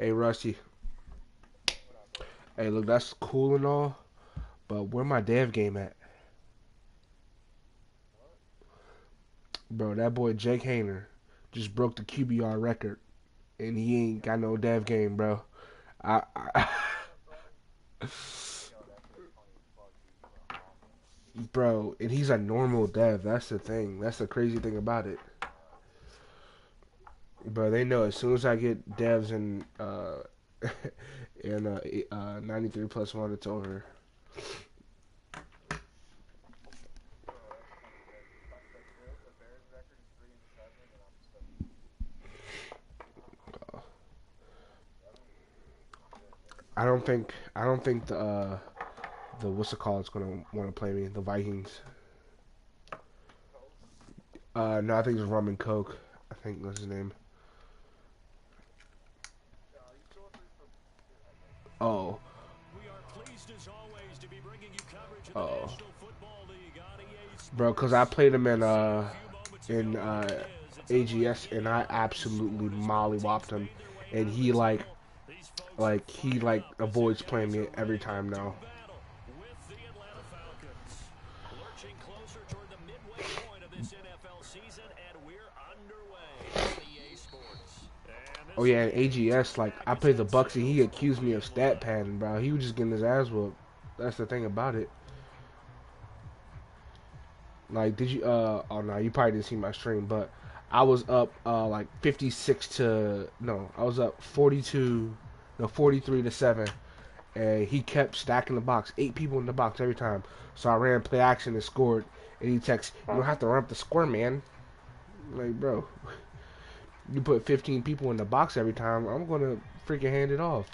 Hey, Rusty. Hey, look, that's cool and all, but where my dev game at? Bro, that boy Jake Hayner just broke the QBR record, and he ain't got no dev game, bro. I bro, and he's a normal dev. That's the thing. That's the crazy thing about it. Bro, they know as soon as I get devs in 93 plus one, it's over. I don't think the what's it called is gonna want to play me. The Vikings. No, I think it's Rum and Coke. I think that's his name. Oh, oh, bro, cause I played him in AGS and I absolutely mollywopped him, and he avoids playing me every time now. Lurching closer toward the midway point of this NFL season, and we're underway on EA Sports. Oh yeah, in AGS, like I played the Bucks and he accused me of stat padding, bro. He was just getting his ass whooped. That's the thing about it. Like, did you? Oh no, you probably didn't see my stream, but I was up like 56 to no, I was up 42, no 43-7, and he kept stacking the box, 8 people in the box every time. So I ran play action and scored, and he texts, "You don't have to run up the score, man." Like, bro, you put 15 people in the box every time, I'm gonna freaking hand it off.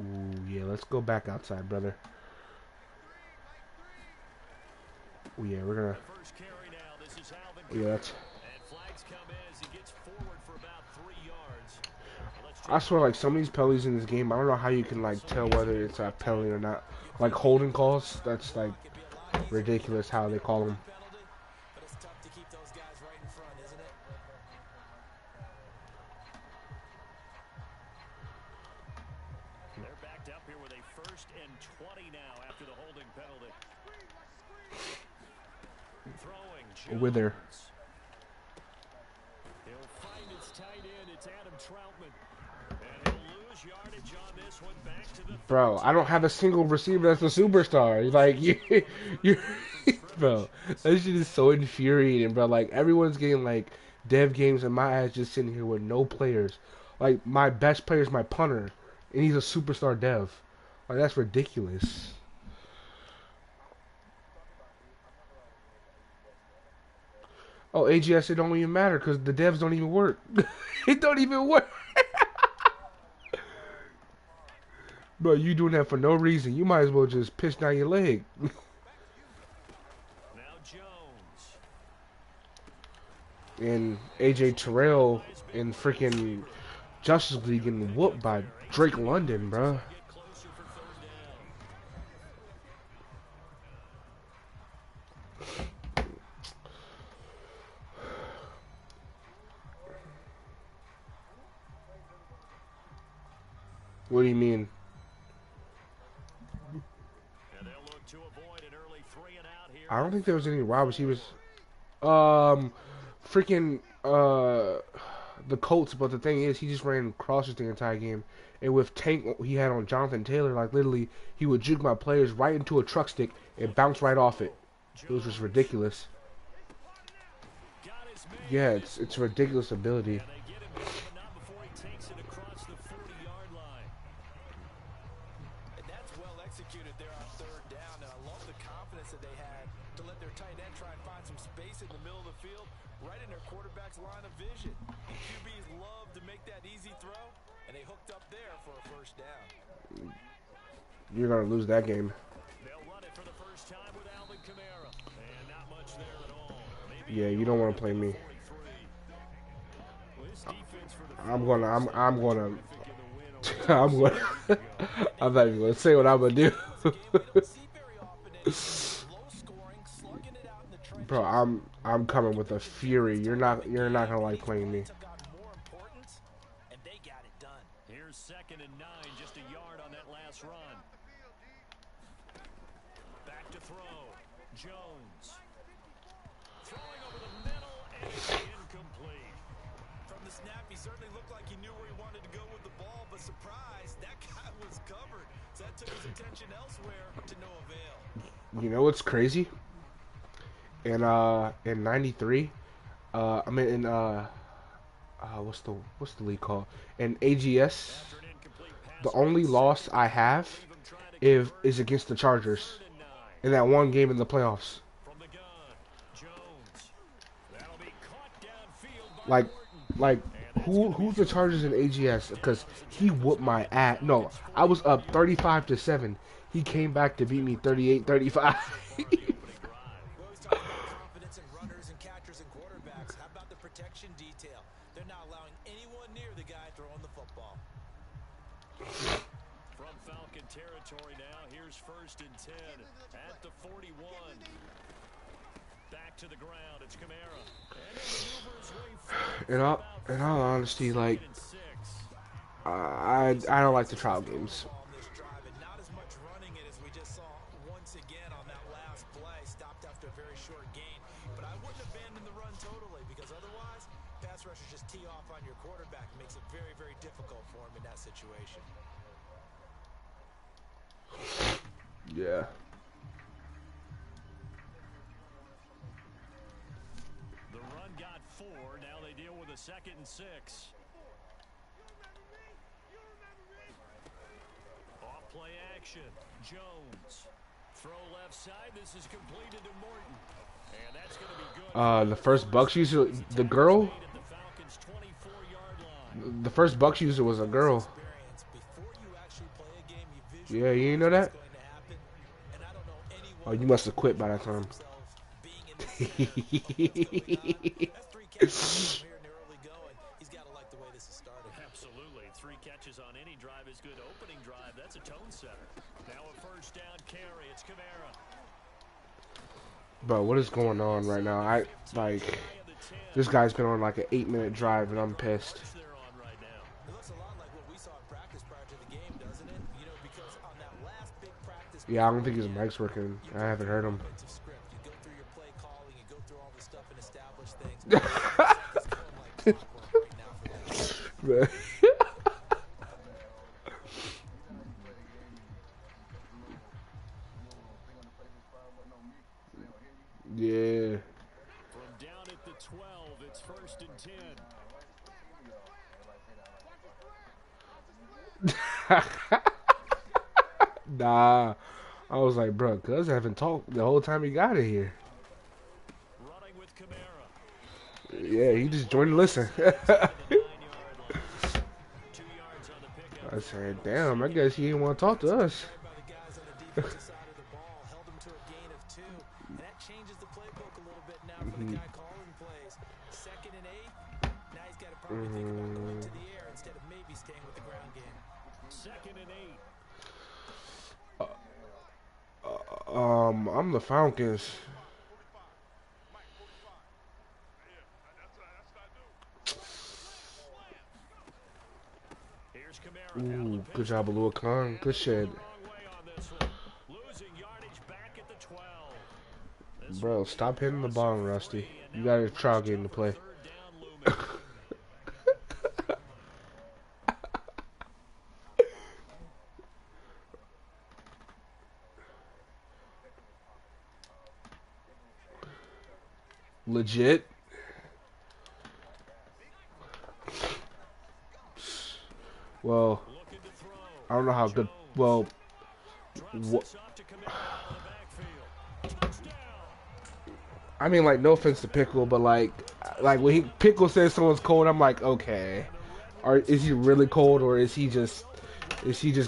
Ooh, yeah, let's go back outside, brother. Ooh, yeah, we're gonna. Yeah, that's. I swear, like some of these penalties in this game, I don't know how you can like tell whether it's a penalty or not. Like holding calls, that's like ridiculous how they call them. They're backed up here with a 1st and 20 now after the holding penalty. Throwing Wither. Jones. He'll find his tight end. It's Adam Troutman. And he'll lose yardage on this one back to the Bro, I don't have a single receiver that's a superstar. Like you, bro, that shit is so infuriating, bro. Like everyone's getting like dev games, and my ass just sitting here with no players. Like my best player is my punter, and he's a superstar dev. Like that's ridiculous. Oh, AGS, it don't even matter because the devs don't even work. It don't even work. Bro, you doing that for no reason. You might as well just piss down your leg. now Jones. And AJ Terrell in freaking Justice League getting whooped by Drake London, bro. What do you mean? I don't think there was any wide receivers. Freaking the Colts. But the thing is, he just ran crosses the entire game. And with Tank, he had on Jonathan Taylor, like literally, he would juke my players right into a truck stick and bounce right off it. It was just ridiculous. Yeah, it's a ridiculous ability. Line of vision. QBs love to make that easy throw, and they hooked up there for a 1st down. You're gonna lose that game. They'll run it for the first time with Alvin Kamara. And not much there at all. Yeah, you don't want to play me. I'm gonna I'm gonna I'm not even gonna say what I'm gonna do. Bro, I'm coming with a fury. You're not gonna like playing me. Took on more importance, and they got it done. Here's 2nd and 9, just a yard on that last run. Back to throw. Jones. Throwing over the middle, and it's incomplete. From the snap, he certainly looked like he knew where he wanted to go with the ball, but surprise, that guy was covered. So that took his attention elsewhere to no avail. You know what's crazy? In '93, I mean in what's the league called? In AGS, After an incomplete pass, the only loss I have leave him trying to is against the Chargers 3rd and 9. in that one game in the playoffs. From the gun, Jones. That'll be caught downfield by Like, Morton. like who's the Chargers in AGS? Because he whooped my ass. No, I was up 35-7. He came back to beat me 38-35. Well, he's talking about confidence in runners and catchers and quarterbacks. How about the protection detail? They're not allowing anyone near the guy throwing the football. From Falcon territory now, here's 1st and 10 at the 41. Back to the ground, it's Kamara. And he maneuvers way forward In all honesty, like 2nd and 6. I don't like the trial games. On this drive, and not as much running it as we just saw once again on that last play. Stopped after a very short gain. But I wouldn't abandon the run totally, because otherwise, pass rushers just tee off on your quarterback. It makes it very, very difficult for him in that situation. Yeah. The run got 4. Now they deal with a 2nd and 6. Off play action. Jones. Throw left side. This is completed to Morton. And that's going to be good. The first Bucks user, the girl, At the Falcons' 24-yard line. the first Bucks user was a girl. Experience. Before you actually play a game, you Yeah, you didn't know visualize that? what's going to happen. And I don't know anyone Oh, you must have quit by that time. themselves being in this situation. That's 3 catches from here in the early going. He's got to like the way this is started. Absolutely. 3 catches on any drive is good. Opening drive, that's a tone setter. Now a 1st down carry. It's Kamara. Bro, what is going on right now? This guy's been on like an 8-minute drive and I'm pissed. They're on right now. It looks a lot like what we saw in practice prior to the game, doesn't it? You know, because on that last big practice, Yeah, I don't think his mic's working. I haven't heard him. offensive script, you go through your play calling, you go through all the stuff and establish things. It's going like clockwork right now for them. Yeah. From down at the 12, it's 1st and 10. Nah. I was like, bro, cuz I haven't talked the whole time he got in here. Running with Kamara. Yeah, he just joined to listen. The 9-yard line. 2 yards on the pickup. I said, damn, I guess he didn't want to talk to us. By the guys on the defensive side of the ball, held him to a gain of 2. And that changes the playbook a little bit now for the guy calling plays. 2nd and 8. Now he's got to probably think about going to the air instead of maybe staying with the ground game. 2nd and 8. I'm the Falcons. Here's Kamara. Ooh, good job, Alua Khan. Good shit. Wrong way on this one. Losing yardage back at the 12. This Bro, stop hitting the ball, Rusty. You got a trial game to play. 3rd down looming. Legit. Well, Looking to throw. I don't know how good. Well, Drops wha- this off to Kamara out of the backfield. Touchdown. I mean, like, no offense to Pickle, but like when Pickle says someone's cold, I'm like, okay, or is he really cold, or is he just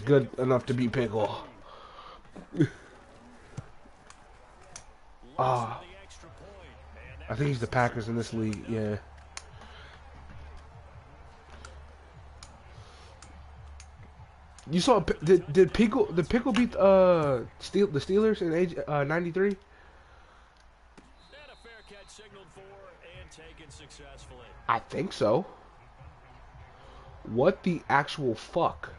good enough to beat Pickle? Ah, The extra point. And I think he's the Packers in this league. Yeah. You saw did Pickle beat the Steelers in '93? a fair working successfully. I think so. What the actual fuck?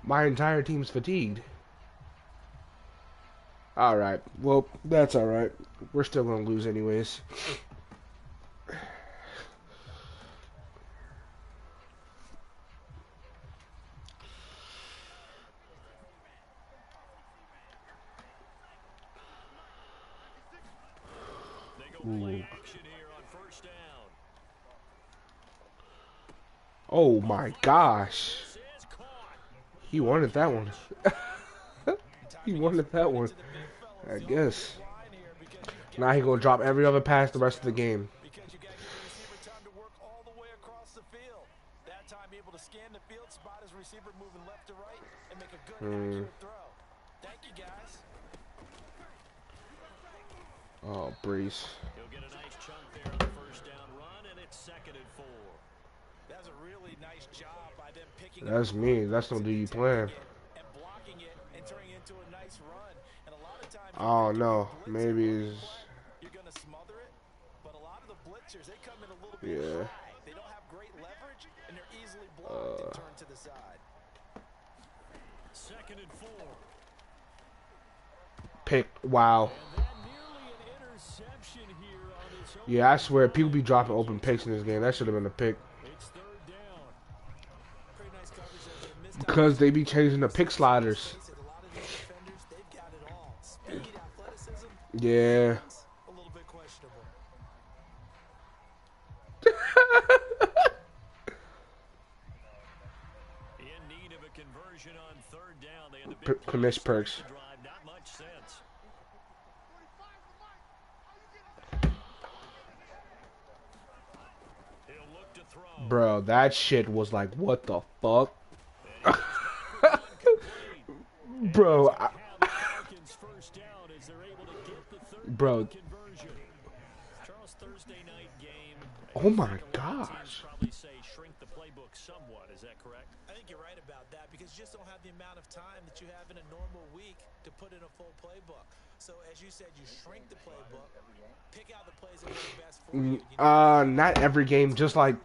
My entire team's fatigued. Alright, well, that's alright. We're still gonna lose anyways. They go play action here on first down. Oh my gosh. This is caught. He wanted that one. He wanted that one. I guess. Now he gonna drop every other pass the rest of the game. Because you got to give the receiver time to work all the way across the field. That time able to scan the field, spot his receiver moving left to right, and make a good accurate throw. Thank you, guys. Oh, Breeze. He'll get a nice chunk there on the first down run, and it's 2nd and 4. That's a really nice job by them picking That's me. That's no do you plan. and blocking it and turning it into a nice run. And a lot of times Oh no, maybe it's you're going to smother it, but a lot of the blitzers, they come in a little bit yeah. high. They don't have great leverage, and they're easily blocked and turned to the side. 2nd and 4. Pick. Wow. And that nearly an interception here on his own. Yeah, I swear people be dropping open picks in this game. That should have been a pick. It's 3rd down. Pretty nice coverage that they missed. Because they be changing the pick sliders. A lot of these defenders, they've got it all. Speed, athleticism, Yeah. a little bit questionable. In need of a conversion on 3rd down. They had the big Commish perks. drive. Not much sense. He'll look to throw. Bro, that shit was like, what the fuck? Bro, Have the Falcons first down as they're able to get the 3rd Bro. down conversion. Charles, Thursday night game. Oh my Teams gosh. probably say shrink the playbook somewhat. Is that correct? I think you're right about that because you just don't have the amount of time that you have in a normal week to put in a full playbook. So as you said, you shrink the playbook, pick out the plays that work best for you. Not every game, just like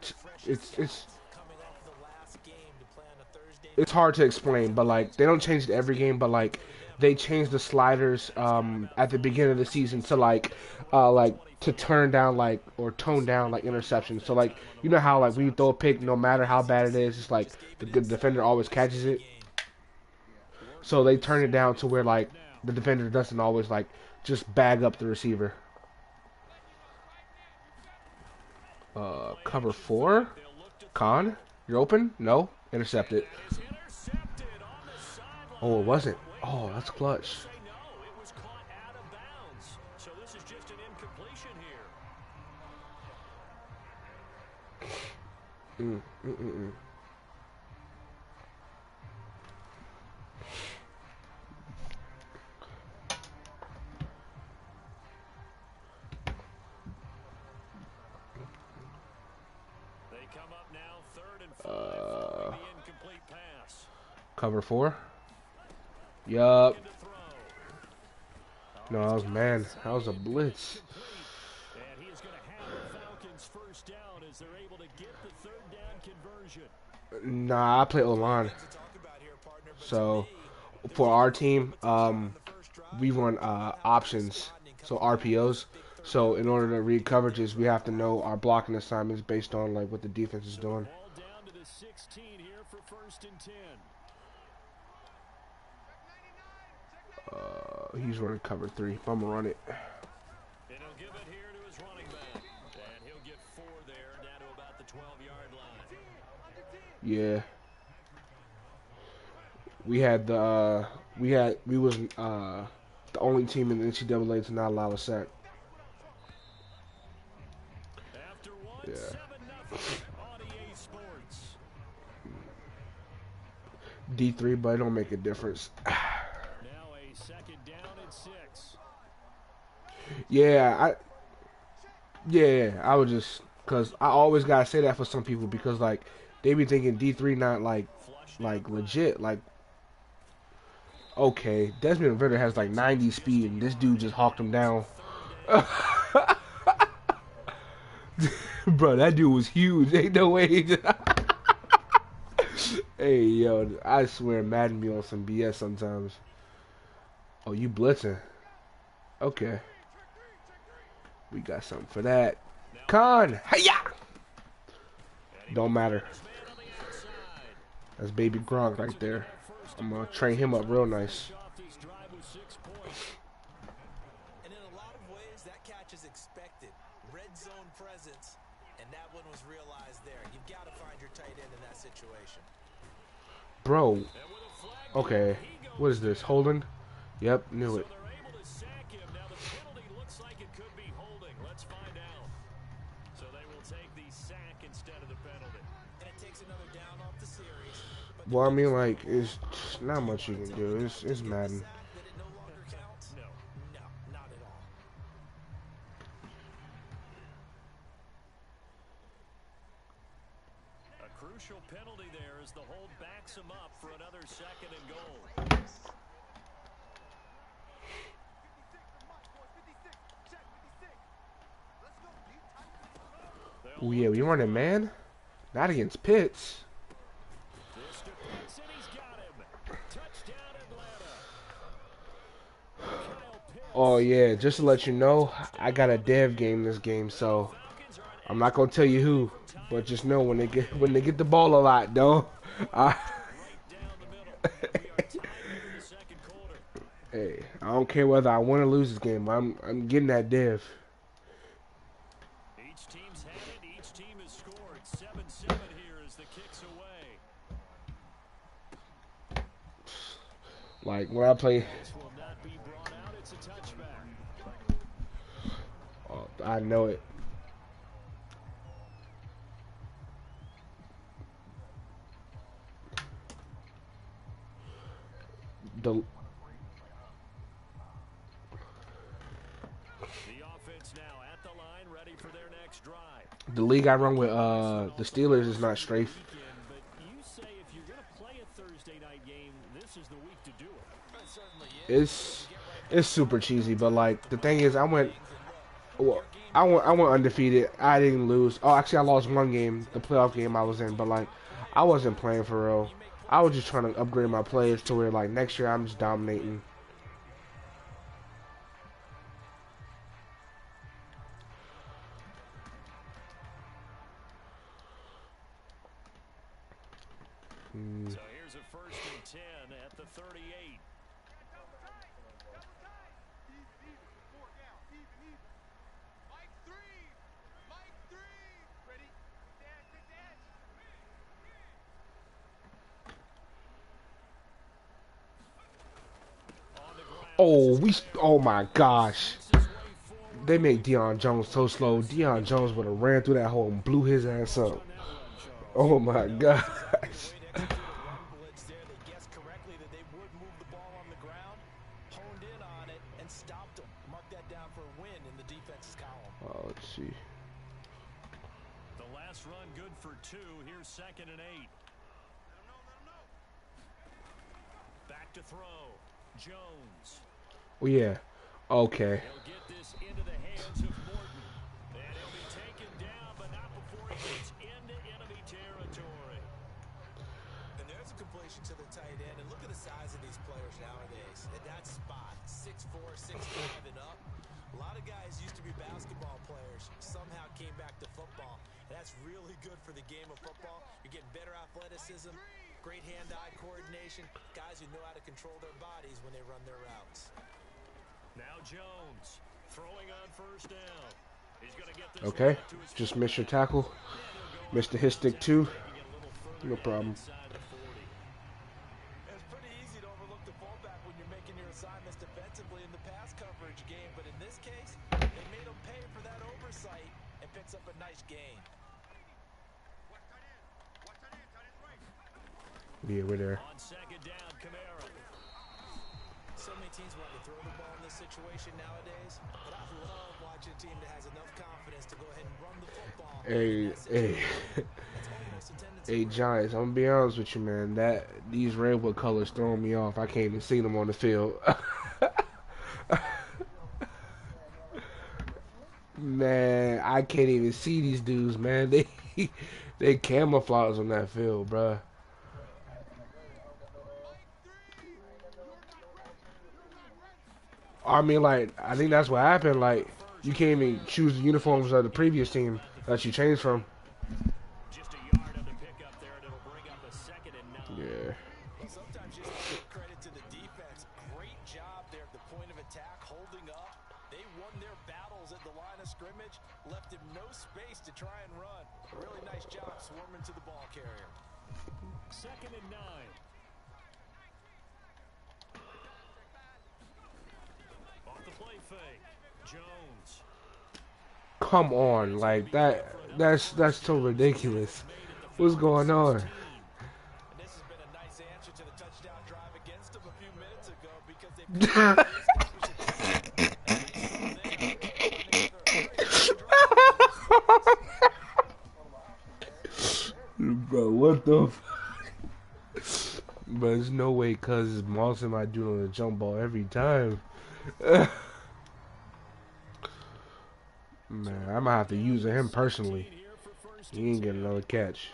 it's Coming off the last game to play on a Thursday. it's hard to explain, but like they don't change it every game, but like they change the sliders at the beginning of the season to like to turn down like or tone down like interceptions. So like you know how like when you throw a pick, no matter how bad it is, it's like the good defender always catches it. So they turn it down to where like the defender doesn't always like just bag up the receiver. Cover 4. Con, you're open? No, intercepted. Is intercepted on the sideline. Oh, it wasn't. Oh, that's clutch. Say no, it was caught out of bounds. So this is just an incompletion here. They come up now 3rd and 5 following the incomplete pass. Cover 4. Yup. To throw. No, that was man. That was a blitz. And he is going to have the Falcons first down as they're able to get the 3rd down conversion. Nah, I play O-line. So for our team, we run options, so RPOs. So in order to read coverages, we have to know our blocking assignments based on like what the defense is doing. Ball down to the 16 here for 1st and 10. He's running cover 3. I'm gonna run it. And he'll give it here to his running back. And he'll get 4 there, down to about the 12-yard line. Yeah. We had the we was the only team in the NCAA to not allow a sack. After one, Yeah. 7-0 on EA Sports. D3, but it don't make a difference. Now a 2nd down and 6. Yeah, I would just cause I always gotta say that for some people because like they be thinking D3 not like legit like. Okay, Desmond Ritter has like 90 speed and this dude just hawked him down. Bro, that dude was huge. Ain't no way. Hey, yo, I swear Madden be on some BS sometimes. Oh, you blitzing. Okay. We got something for that. Con! Hiya! Don't matter. That's baby Gronk right there. I'm going to train him up real nice. And in a lot of ways, that catch is expected. Red zone presence, and that one was realized there. You've got to find your tight end in that situation. Bro. Okay. What is this? Holding? Yep, knew it. Well, I mean, like, it's not much you can do. It's Madden. A crucial penalty there as the hold backs him up for another second and goal. Oh yeah, we running man. Not against Pitts. Oh yeah, just to let you know, I got a dev game this game, so I'm not gonna tell you who, but just know when they get the ball a lot, though. Hey, I don't care whether I win or lose this game. I'm getting that dev. Each team's had it. Each team has scored. 7-7 here as the kicks away. Like when I play. Oh, I know it. The offense now at the line, ready for their next drive. The league I run with the Steelers is not strafe. But you say if you're going to play a Thursday night game, this is the week to do it. It's super cheesy, but like the thing is, I went undefeated. I didn't lose. Oh, actually, I lost one game, the playoff game I was in, but like I wasn't playing for real. I was just trying to upgrade my players to where like next year I'm just dominating. So here's a 1st and 10 at the 38. Oh my gosh. They make Deion Jones so slow. Deion Jones would have ran through that hole and blew his ass up. Oh my gosh. Oh, let's see. The last run good for 2. Here's 2nd and 8. Back to throw. Jones. Oh yeah. Okay. He'll get this into the hands of Morton. And he'll be taken down, but not before he gets into enemy territory. And there's a completion to the tight end. And look at the size of these players nowadays. At that spot, 6'4", 6'5", and up. A lot of guys used to be basketball players, somehow came back to football. And that's really good for the game of football. You're getting better athleticism, great hand-eye coordination, guys who know how to control their bodies when they run their routes. Now Jones throwing on 1st down. He's going to get this Okay. Just missed your tackle. Missed the hit stick too. No problem. It's pretty easy to overlook the fullback when you're making your assignments defensively in the pass coverage game, but in this case, they made him pay for that oversight and picks up a nice gain. Yeah, we're there. On 2nd down, Kamara. So many teams want to throw the ball in this situation nowadays, but I love watching a team that has enough confidence to go ahead and run the football. Hey, Giants, I'm gonna be honest with you, man. These Redwood colors throwing me off. I can't even see them on the field. Man, I can't even see these dudes, man. They camouflage on that field, bruh. I mean, like, I think that's what happened. Like, you can't even choose the uniforms of the previous team that you changed from. Just a yard on the pickup there, and it'll bring up a 2nd and 9. Yeah. Well, sometimes just give credit to the defense. Great job there at the point of attack, holding up. They won their battles at the line of scrimmage, left him no space to try and run. Really nice job swarming to the ball carrier. 2nd and 9. Off the play fake. Jones. Come on, like that's so ridiculous. What's going on? And this has been a nice answer to the touchdown drive against them a few minutes ago because Bro, what the But there's no way, cuz Monson might do it on a jump ball every time. Man, I'm gonna have to use him personally. He ain't getting another catch.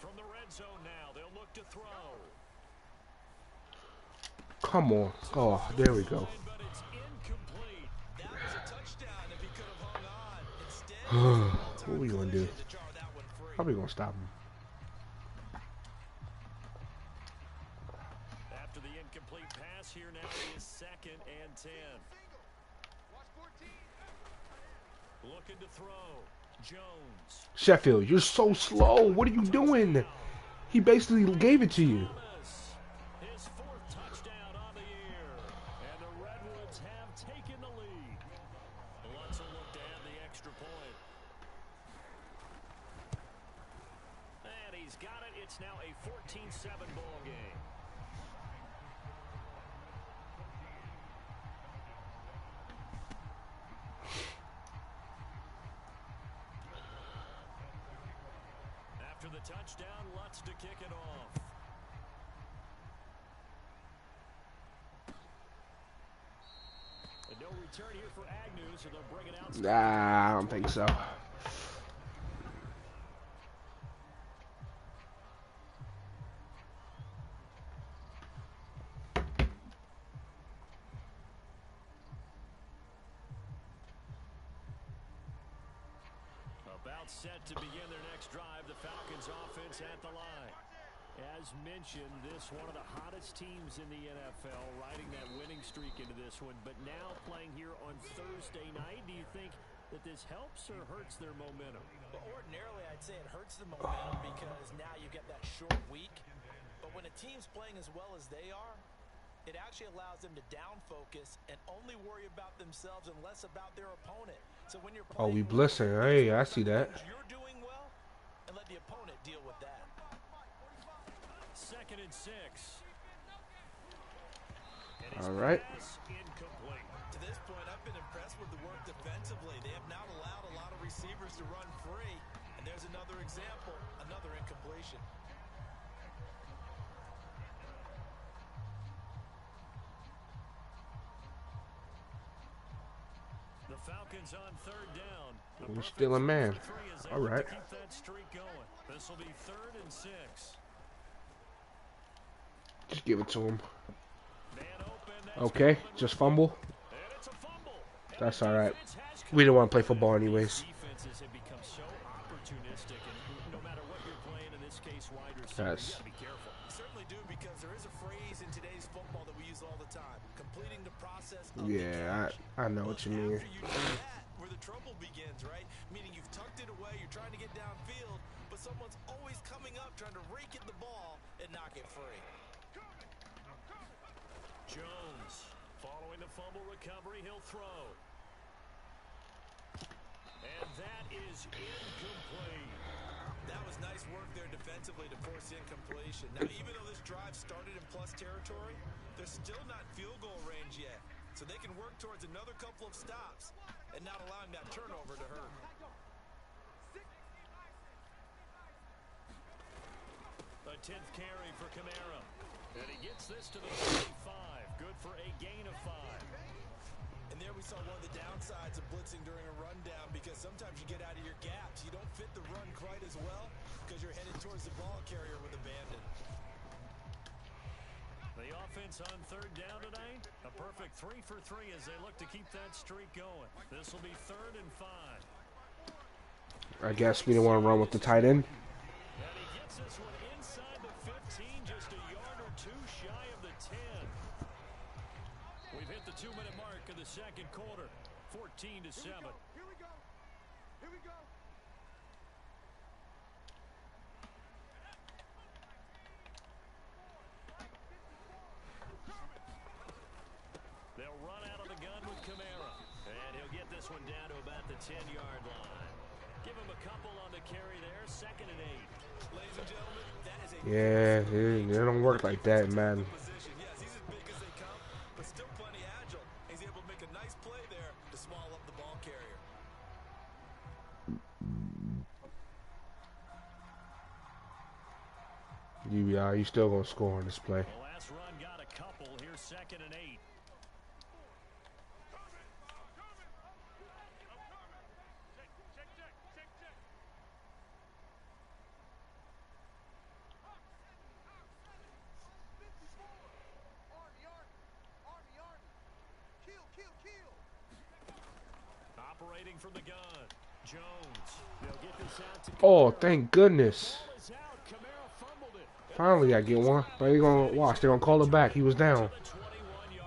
From the red zone now, they'll look to throw. Come on. Oh, there we go. But it's incomplete. that was a touchdown if he could have hung on. Instead, What we gonna do? to jar that one free. How we gonna stop him? After the incomplete pass, here now is 2nd and 10. Looking to throw. Jones. Sheffield, you're so slow. What are you doing? He basically gave it to you. His 4th touchdown on the year. And the Redwoods have taken the lead. Let's look to add the extra point. And he's got it. It's now a 14-7 ball game. After the touchdown, Lutz to kick it off. And no return here for Agnew, so they'll bring it out. Nah, I don't think so. About set to begin their next drive, the Falcons offense at the line. As mentioned, this one of the hottest teams in the NFL, riding that winning streak into this one, but now playing here on Thursday night. Do you think that this helps or hurts their momentum? But ordinarily, I'd say it hurts the momentum because now you get that short week. But when a team's playing as well as they are, it actually allows them to down focus and only worry about themselves and less about their opponent. So when you're Oh, we playing, blessing. Hey, I see that. you're doing well, and let the opponent deal with that. 2nd and 6. All right. Incomplete. To this point, I've been impressed with the work defensively. They have not allowed a lot of receivers to run free. And there's another example, another incompletion. The Falcons on 3rd down. We're still a man. All right. Keep that streak going. This will be 3rd and 6. Just give it to him. Man open, Okay, just fumble. and it's a fumble. That's all right. We don't want to play football anyways. Defenses have become so opportunistic, and no matter what you're playing, in this case, wide receiver, you Yes. got to be careful. You certainly do, because there is a phrase in today's football that we use all the time: completing the process of the Yeah, catch. I know what you mean. After you do that, where the trouble begins, right? Meaning you've tucked it away, you're trying to get downfield, but someone's always coming up trying to rake at the ball and knock it free. Jones, following the fumble recovery, he'll throw. And that is incomplete. That was nice work there defensively to force incompletion. Now, even though this drive started in plus territory, they're still not field goal range yet. So they can work towards another couple of stops and not allowing that turnover to hurt. A 10th carry for Kamara. And he gets this to the 25. Good for a gain of 5. And there we saw one of the downsides of blitz as well because you're headed towards the ball carrier with abandon. The offense on third down tonight, a perfect 3 for 3 as they look to keep that streak going. This will be 3rd and 5. I guess we don't want to run with the tight end. And he gets this one inside the 15, just a yard or two shy of the 10. We've hit the 2-minute mark of the second quarter, 14-7. Here we go. Here we go. They'll run out of the gun with Kamara. And he'll get this one down to about the 10-yard line. Give him a couple on the carry there, 2nd and 8. Ladies and gentlemen, that is a Yeah, it don't work like that, man. position. Yes, he's as big as they come, but still plenty agile. He's able to make a nice play there to small up the ball carrier. You still gonna score on this play. The last run got a couple. Here's 2nd and 8. Operating from the gun, Jones. They'll get this out to Oh, thank goodness. Ball is out. Kamara fumbled it. Finally, I get one. But they gonna watch. They're gonna call it back. He was down.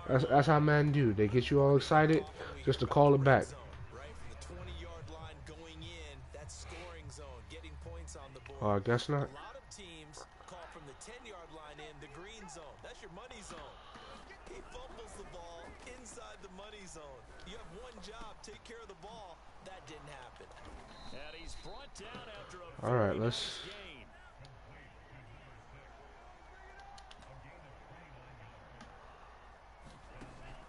The 21-yard That's how men do. They get you all excited just to call it back. Right from the 20-yard line going in, that scoring zone, getting points on the board. Oh, I guess not. A lot of teams call from the 10-yard line in the green zone. That's your money zone. He fumbles the ball inside the money zone. You have one job, take care of the ball. That didn't happen. And he's brought down after a All right, very let's. nice gain.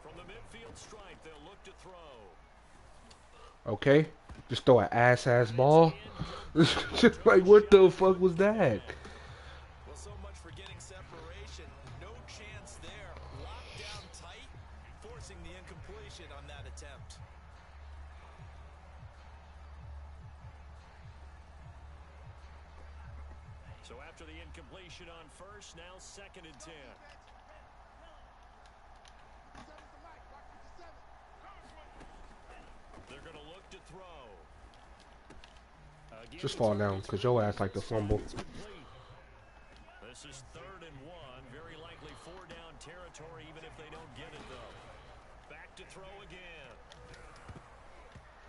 From the midfield stripe, they'll look to throw. Okay, just throw an ass ball. Just like, what the fuck was that? Well, so much for getting separation. No chance there. Locked down tight, forcing the incompletion on that attempt. So after the incompletion on first, now 2nd and 10. They're going to look to throw. Again, Just fall down, cause your ass like to fumble. This is 3rd and 1. Very likely 4-down territory, even if they don't get it, though. Back to throw again.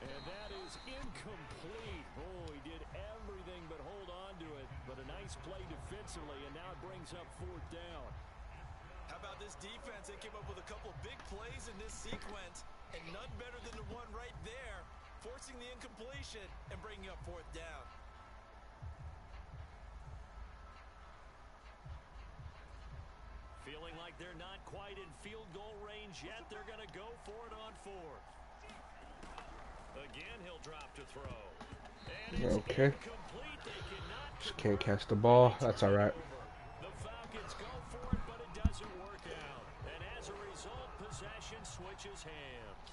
And that is incomplete. Oh, he did everything but hold on to it. But a nice play defensively, and now it brings up 4th down. How about this defense? They came up with a couple big plays in this sequence, and none better than the one right there, forcing the incompletion and bringing up 4th down. Feeling like they're not quite in field goal range yet. They're going to go for it on 4th. Again, he'll drop to throw. And it's Okay. incomplete. They cannot Just can't catch the ball. That's all right. The Falcons go for it, but it doesn't work out. And as a result, possession switches hands.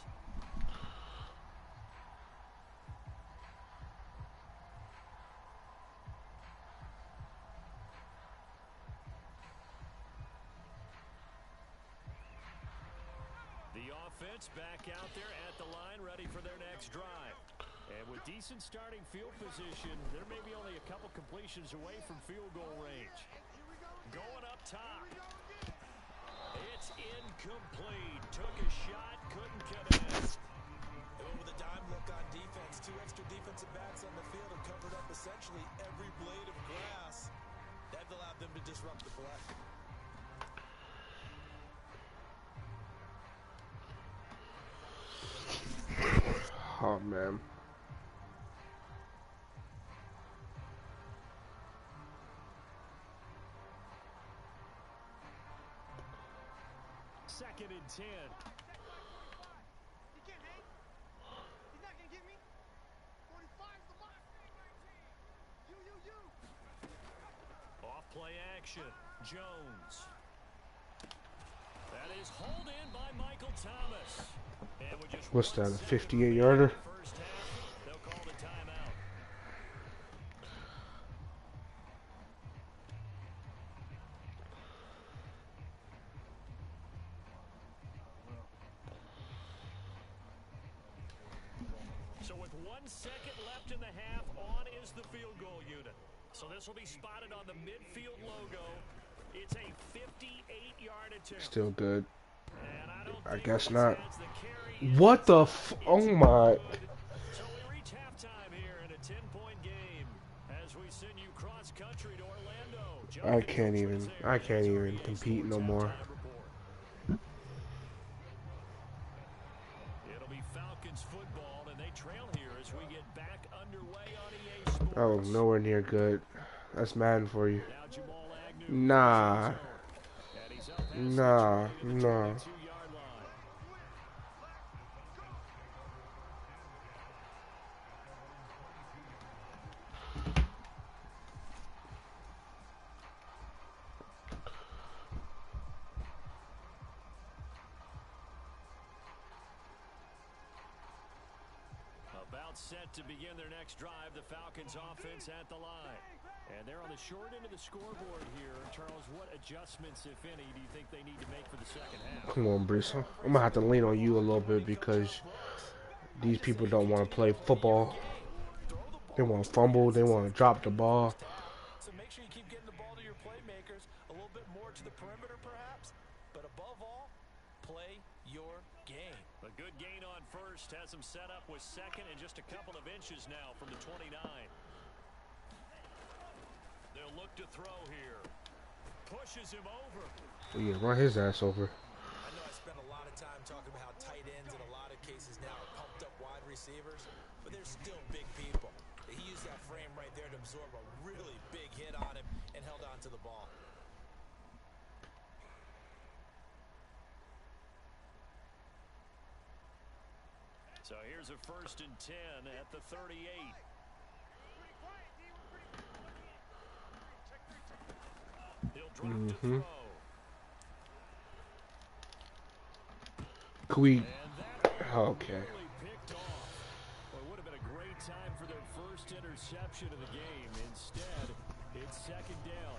The offense back out there at the line, ready for their next drive. And with decent starting field position, there may be only a couple completions away from field goal range. Going up top. It's incomplete. Took a shot, couldn't connect. And with a dime look on defense, 2 extra defensive backs on the field and covered up essentially every blade of grass. That allowed them to disrupt the play. Oh man. Second and 10. He can't hang. He's not gonna get me. 45's the mark. You. Off play action. Jones. That is hauled in by Michael Thomas. And with just What's that, a 1 second 58-yarder? First half, they'll call the timeout. 1 second left in the half. On is the field goal unit. So this will be spotted on the midfield logo. It's a 58-yard attempt. Still good. And I don't I think guess this not. adds the carry. What the f? Oh my. So we reach halftime here in a 10-point game as we send you cross country to Orlando. I can't even compete no more. It'll be Falcons football, and they trail here as we get back underway on EA Sports. Oh, nowhere near good. That's Madden for you. Now Jamal Agnew. Nah. And he's up past the Nah. 22 Nah. line. About set to begin their next drive, the Falcons offense at the line. And they're on the short end of the scoreboard here. Charles, what adjustments, if any, do you think they need to make for the second half? Come on, Bruce. I'm going to have to lean on you a little bit because these people don't want to play football. They want to fumble. They want to drop the ball. So make sure you keep getting the ball to your playmakers, a little bit more to the perimeter perhaps, but above all, play your game. A good gain on first has him set up with second and just a couple of inches now from the 29. They'll look to throw here. Pushes him over. Yeah, run his ass over. I know I spent a lot of time talking about how tight ends in a lot of cases now are pumped up wide receivers, but they're still big people. He used that frame right there to absorb a really big hit on him and held on to the ball. So here's a 1st and 10 at the 38. He'll drop to throw. Can we? And that Okay. really picked off. Well, it would have been a great time for their first interception of the game. Instead, it's second down.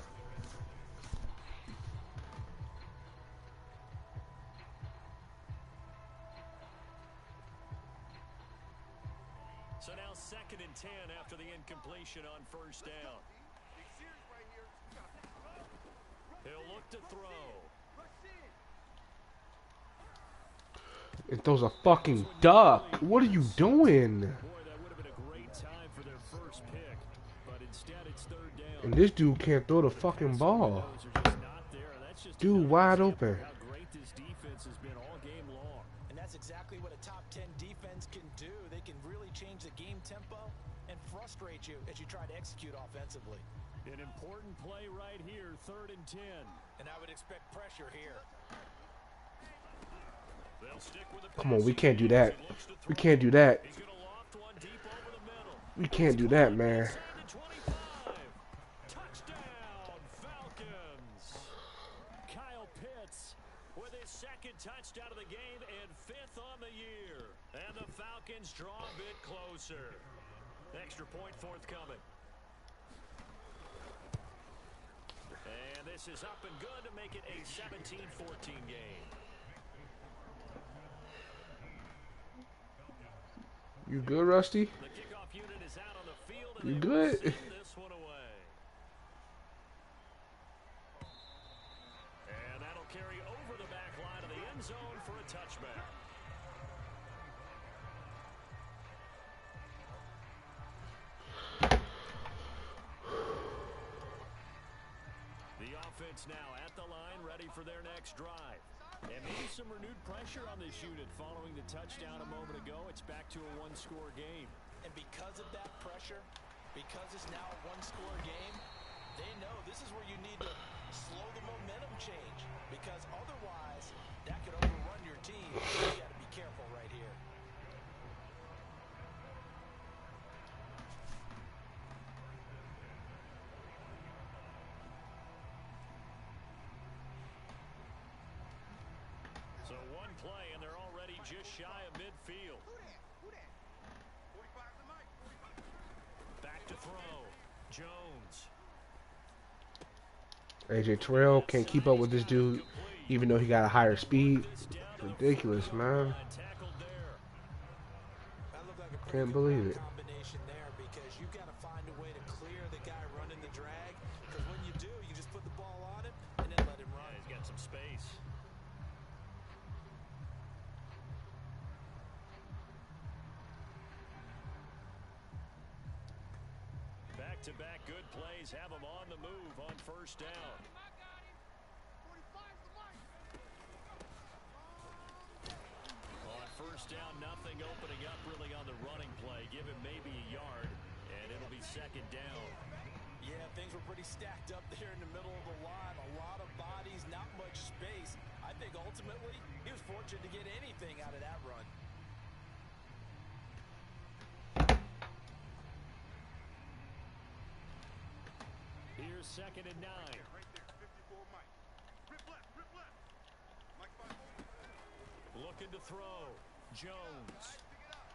So now 2nd and 10 after the incompletion on 1st down. He'll look to throw. It throws a fucking duck. What are you doing? Boy, that would have been a great time for their first pick, but instead it's 3rd down. And this dude can't throw the fucking ball. Dude wide open. How great this defense has been all game long. And that's exactly what a top 10 defense can do. They can really change the game tempo and frustrate you as you try to execute offensively. An important play right here, 3rd and 10. And I would expect pressure here. They'll stick with the Come on, we can't do that. We can't do that. He's gonna loft one deep over the middle. We can't do that, man. Touchdown, Falcons. Kyle Pitts with his 2nd touchdown of the game and 5th on the year. And the Falcons draw a bit closer. Extra point forthcoming. And this is up and good to make it a 17-14 game. You good, Rusty? The kickoff unit is out on the field and You they will good? send this one away. And that'll carry over the back line of the end zone for a touchback. The offense now at the line, ready for their next drive. And maybe some renewed pressure on this unit following the touchdown a moment ago. It's back to a one-score game. And because of that pressure, because it's now a one-score game, they know this is where you need to slow the momentum change. Because otherwise, that could overrun your team. You got to be careful right here. So one play, and they're already just shy of midfield. Back to throw. Jones. AJ Terrell can't keep up with this dude, even though he got a higher speed. Ridiculous, man. That looked like have a pretty Can't good believe route it. combination there because you've got to find a way to clear the guy running the drag. Because when you do, you just put the ball on him and then let him run. Yeah, he's got some space. Back-to-back good plays have him on the move on first down. I got him. 45's the mark. On first down, nothing opening up really on the running play. Give him maybe a yard, and it'll be second down. Yeah, things were pretty stacked up there in the middle of the line. A lot of bodies, not much space. I think ultimately he was fortunate to get anything out of that run. Here's second and 9. Right there, 54 Mike. Rip left, rip left. Mike 5 Looking to throw. Jones.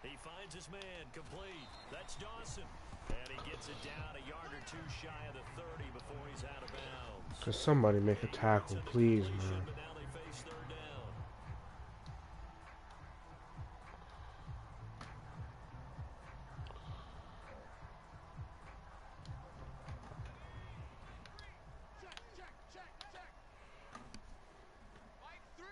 He finds his man, complete. That's Dawson. And he gets it down a yard or two shy of the 30 before he's out of bounds. Could somebody make a tackle, please, man? But now they face third down. check. Mike 3.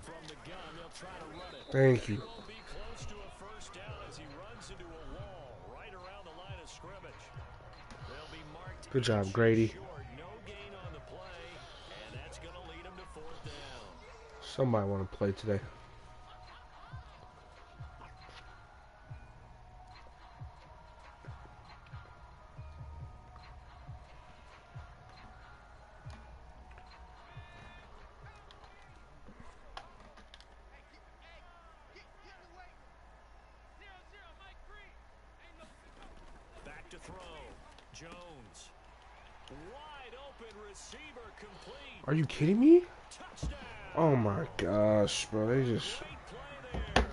From the gun, they'll try to run it. Thank you. He will be close to a first down as he runs into a wall right around the line of scrimmage. They'll be marked Good job, inches Grady. short. No gain on the play, and that's going to lead him to fourth down. Somebody want to play today. Get in the way. 0-0, Mike 3. Ain't no. Back to throw. Jones. Wide open receiver complete. Are you kidding me? Touchdown. Oh my gosh, bro. They just. Great play there.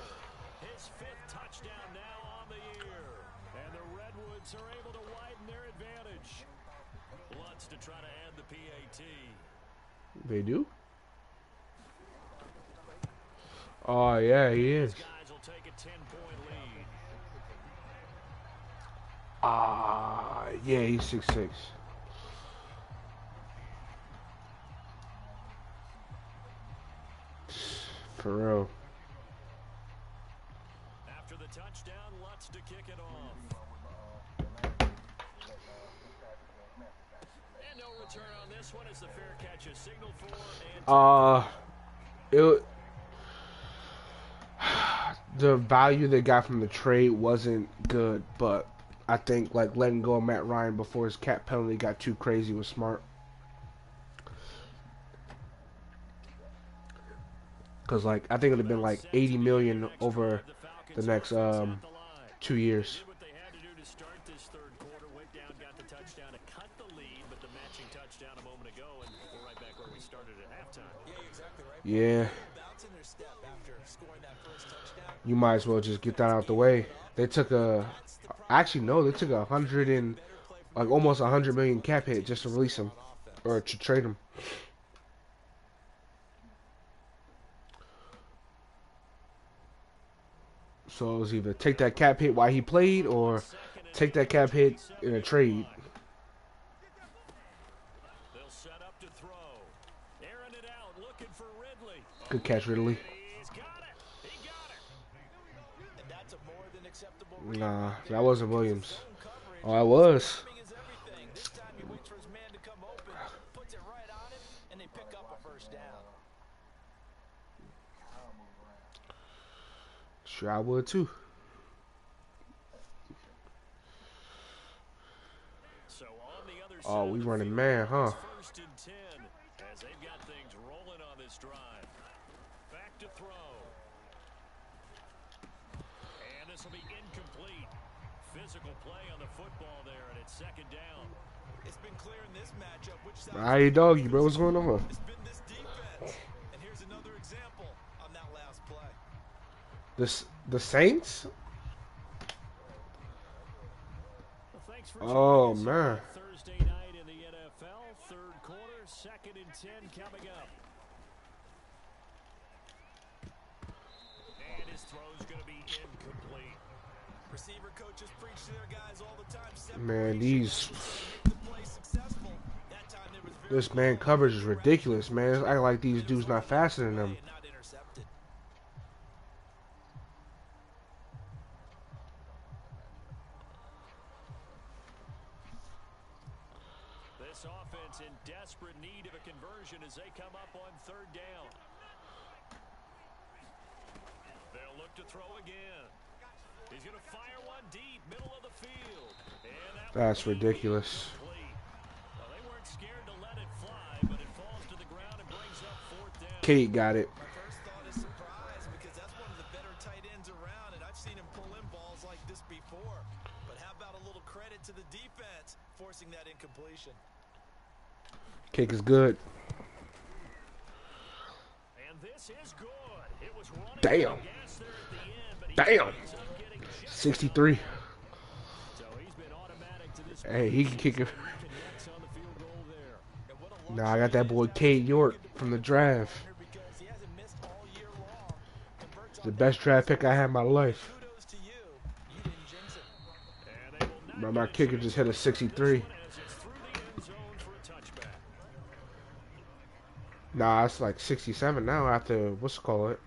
His fifth touchdown now on the year. And the Redwoods are able to widen their advantage. Lutz to try to add the PAT. They do? Oh, yeah, he is. These guys will take a 10-point lead. Ah, yeah, he's 6'6". For real. After the touchdown, Lutz to kick it off. And no return on this one as the fair catch is signaled for. And The value they got from the trade wasn't good, but I think like letting go of Matt Ryan before his cap penalty got too crazy was smart. Because like I think it would have been like 80 million over the next 2 years. did what they had to do to start this third quarter. Went down, got the touchdown to cut the lead, but the matching touchdown a moment ago, and we're right back where we started at halftime. Yeah, you're exactly right. Yeah, Bounce in their step after scoring that first touchdown. you might as well just get that out the way. They took actually no, they took 100 and like almost 100 million cap hit just to release him or to trade him. So it was either take that cap hit while he played or take that cap hit in a trade. They'll set up to throw. Airing it out, looking for Ridley. Good catch, Ridley. He's got it. He got it. And that's a more than acceptable Nah, that wasn't Williams. zone coverage. Oh, that was. Timing is everything. This time he waits for his man to come open, puts it right on him, and they pick up a first down. Sure, I would too. So on the other Oh, side we of the running field, man, huh? it's first and 10 as they've got things rolling on this drive. Back to throw. And this will be incomplete. Physical play on the football there, and it's second down. It's been clear in this matchup which side Hey, doggy, bro, what's going on? it's been this defense. And here's another example on that last play. The Saints? Well, thanks for Oh, joining us man. on Thursday night in the NFL. Third quarter, second and 10 coming up. And his throw's going to be coaches preach to their guys all the time. Man, Make the play successful. That time there was very this man coverage is ridiculous, man. It's acting like these dudes not faster than them. not intercepted. This offense in desperate need of a conversion as they come up on third down. They'll look to throw again. He's going to fire one deep, middle of the field. And That's ridiculous. Well, they weren't scared to let it fly, but it falls to the ground and brings up fourth down. Kate got it. My first thought is surprise because that's one of the better tight ends around, and I've seen him pull in balls like this before. But how about a little credit to the defense forcing that incompletion? Kick is good. And this is good. It was running Damn. gas there at the end, but he Damn. ends up getting just 63. so he's been automatic to this Hey, he can kick it. connects on the field goal there. And what a Nah, I got that boy Cade York from the draft. because he hasn't missed all year long. Converts The on best draft pick I had in my life. kudos to you. You didn't jinx it. And they will not Bro, my get a kicker chance just hit a to this 63. one as it's through the end zone for a touchback. Nah, it's like 67 now after, what's it called?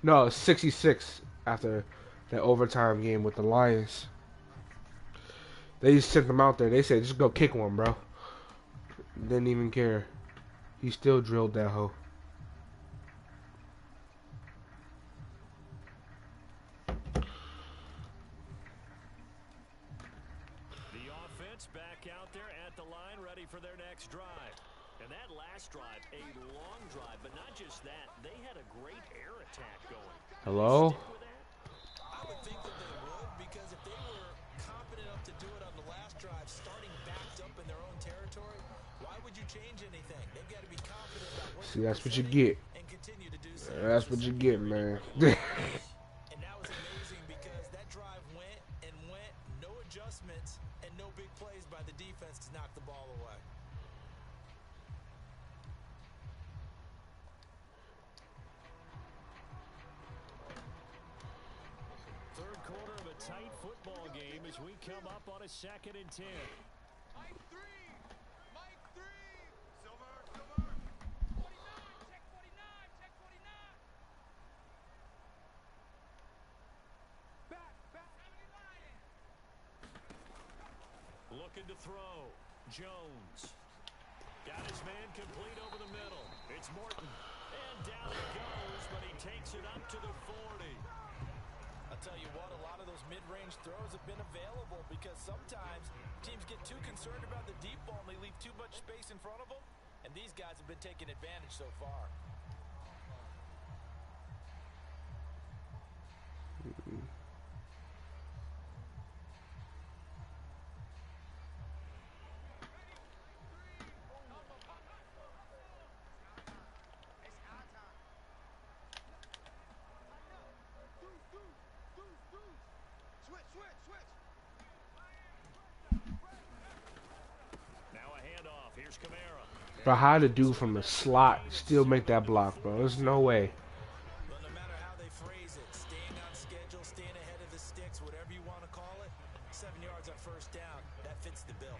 No, it's 66 after that overtime game with the Lions. They just sent him out there. They said, just go kick one, bro. Didn't even care. He still drilled that hoe. The offense back out there at the line, ready for their next drive. And that last drive, a long drive, but not just that. They had a great air attack going. Hello? Stick with that? I would think that they would because if they were confident enough to do it on the last drive, starting backed up in their own territory, why would you change anything? They've got to be confident about what See, that's what you presenting get. and continue to do so. That's what you get, man. And that was amazing because that drive went, no adjustments, and no big plays by the defense to knock the ball away. Third quarter of a tight football game as we come up on a 2nd and 10. Mike 3. Mike 3. Silver, silver. 49. Check 49. Check 49. Back, back. 70 Lions. Looking to throw. Jones. Got his man complete over the middle. It's Morton. And down it goes, but he takes it up to the 40. I'll tell you what, a lot of those mid-range throws have been available because sometimes teams get too concerned about the deep ball and they leave too much space in front of them, and these guys have been taking advantage so far. It's our time. Deuce, deuce, deuce, deuce. Switch, switch, switch. Now a handoff. Here's Kamara. Bro, how the dude from the slot still make that block, bro? There's no way. Well, no matter how they phrase it, staying on schedule, staying ahead of the sticks, whatever you want to call it, 7 yards on first down, that fits the bill.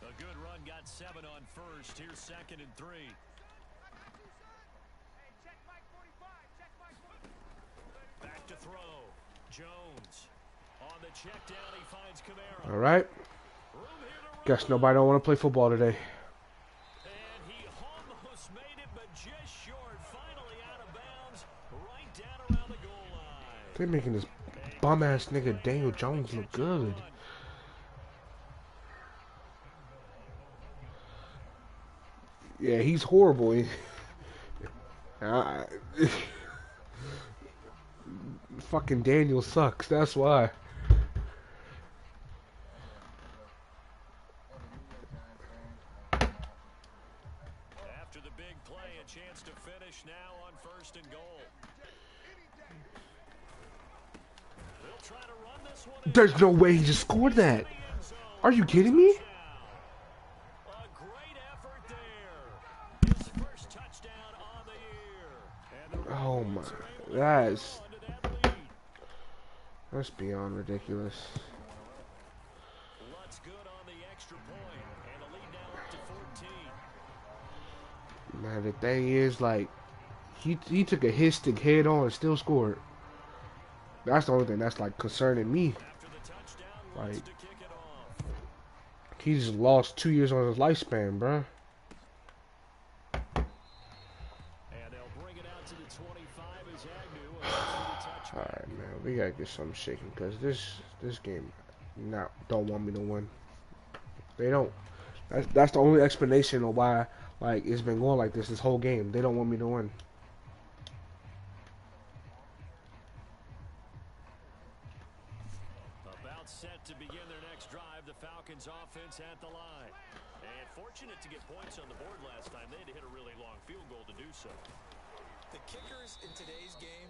A good run got 7 on first. Here's 2nd and 3. I got you, son. Hey, check Mike 45. Check Mike 45. Back to throw. Jones. On the check down, he finds Kamara. All right. Room here to run. Guess nobody don't want to play football today. And he almost made it, but just short. Finally out of bounds. Right down around the goal line. They're making this bum-ass nigga Daniel Jones look good. Yeah, he's horrible. Fucking Daniel sucks. That's why. After the big play, a chance to finish now on 1st and goal. They'll try to run this one in. There's no way he just scored that. In the end zone Are you for a kidding me? touchdown. A great effort there. His first touchdown on the year. And the Oh my, Redwoods are able to hang that's on to that lead. beyond ridiculous. Lutz good on the extra point, and the lead now up to 14. Man, the thing is, like, he took a hit stick head on and still scored. That's the only thing that's like concerning me. After the touchdown, Like, Lutz to kick it off. he just lost 2 years on his lifespan, bruh. And they'll bring it out to the 25 as Agnew allows for the All touchback. right, man, we gotta get something shaking because this game don't want me to win. They don't. That's the only explanation of why like it's been going like this whole game. They don't want me to win. About set to begin their next drive, the Falcons offense at the line. And fortunate to get points on the board last time. They had to hit a really long field goal to do so. The kickers in today's game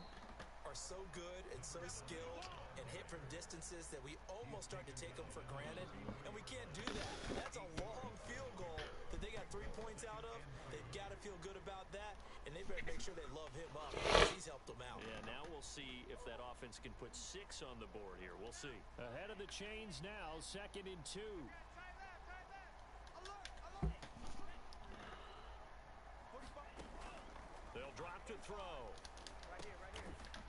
are so good and so skilled and hit from distances that we almost start to take them for granted, and we can't do that. That's a long field goal that they got 3 points out of. They've got to feel good about that, and they better make sure they love him up because he's helped them out. Yeah, now we'll see if that offense can put 6 on the board here. We'll see. Ahead of the chains now, 2nd and 2. They'll drop to throw.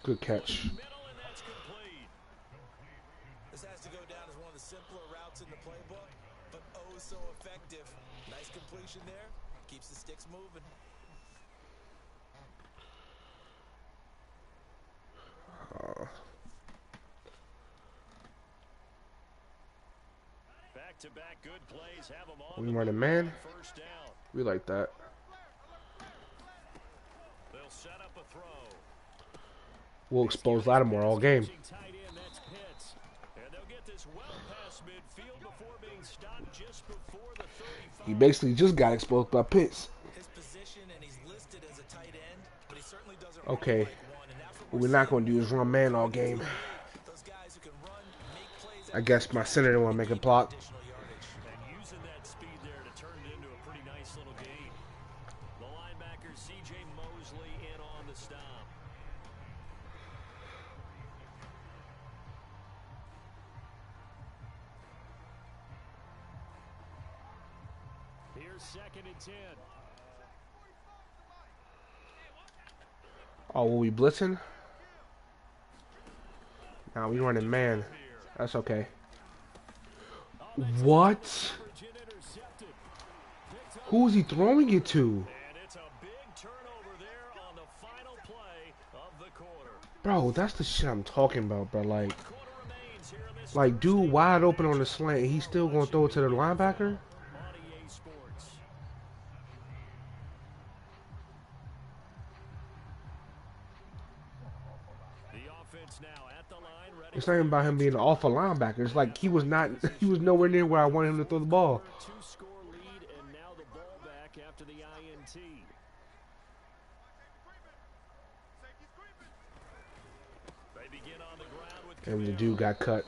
Good catch. Middle, and that's complete. This has to go down as one of the simpler routes in the playbook, but oh so effective. Nice completion there. Keeps the sticks moving. Back-to-back good plays have them on We the running move man. on first down. We like that. They'll set up a throw. We'll expose Lattimore all game. Tight end, that's Pitts. And they'll get this well past midfield before being stopped just before the 35. He basically just got exposed by Pitts. His position, and he's listed as a tight end, but he certainly doesn't Okay. run like one, and that's what What we're not going to do is run man all game. those guys who can run, make plays. I guess my center didn't want to make a block. Additional yardage. And using that speed there to turn it into a pretty nice little gain. The linebacker, C.J. Mosley, in on the stop. Here's 2nd and 10. Oh, will we blitzing? Nah, we running man. That's okay. What? Coverage and intercepted. Picked up. Who is he throwing it to? And it's a big turnover there on the final play of the quarter. Bro, that's the shit I'm talking about, bro. Like, Quarter remains here in this like first dude half. wide open on the slant, and he's still going to throw it to the linebacker? On EA Sports. The offense now at the line, ready. It's not even about him being an awful linebacker. It's like he was nowhere near where I wanted him to throw the ball. For a 2-score lead, and now the ball back after the INT. They begin on the ground with And the Camaro. dude got cut.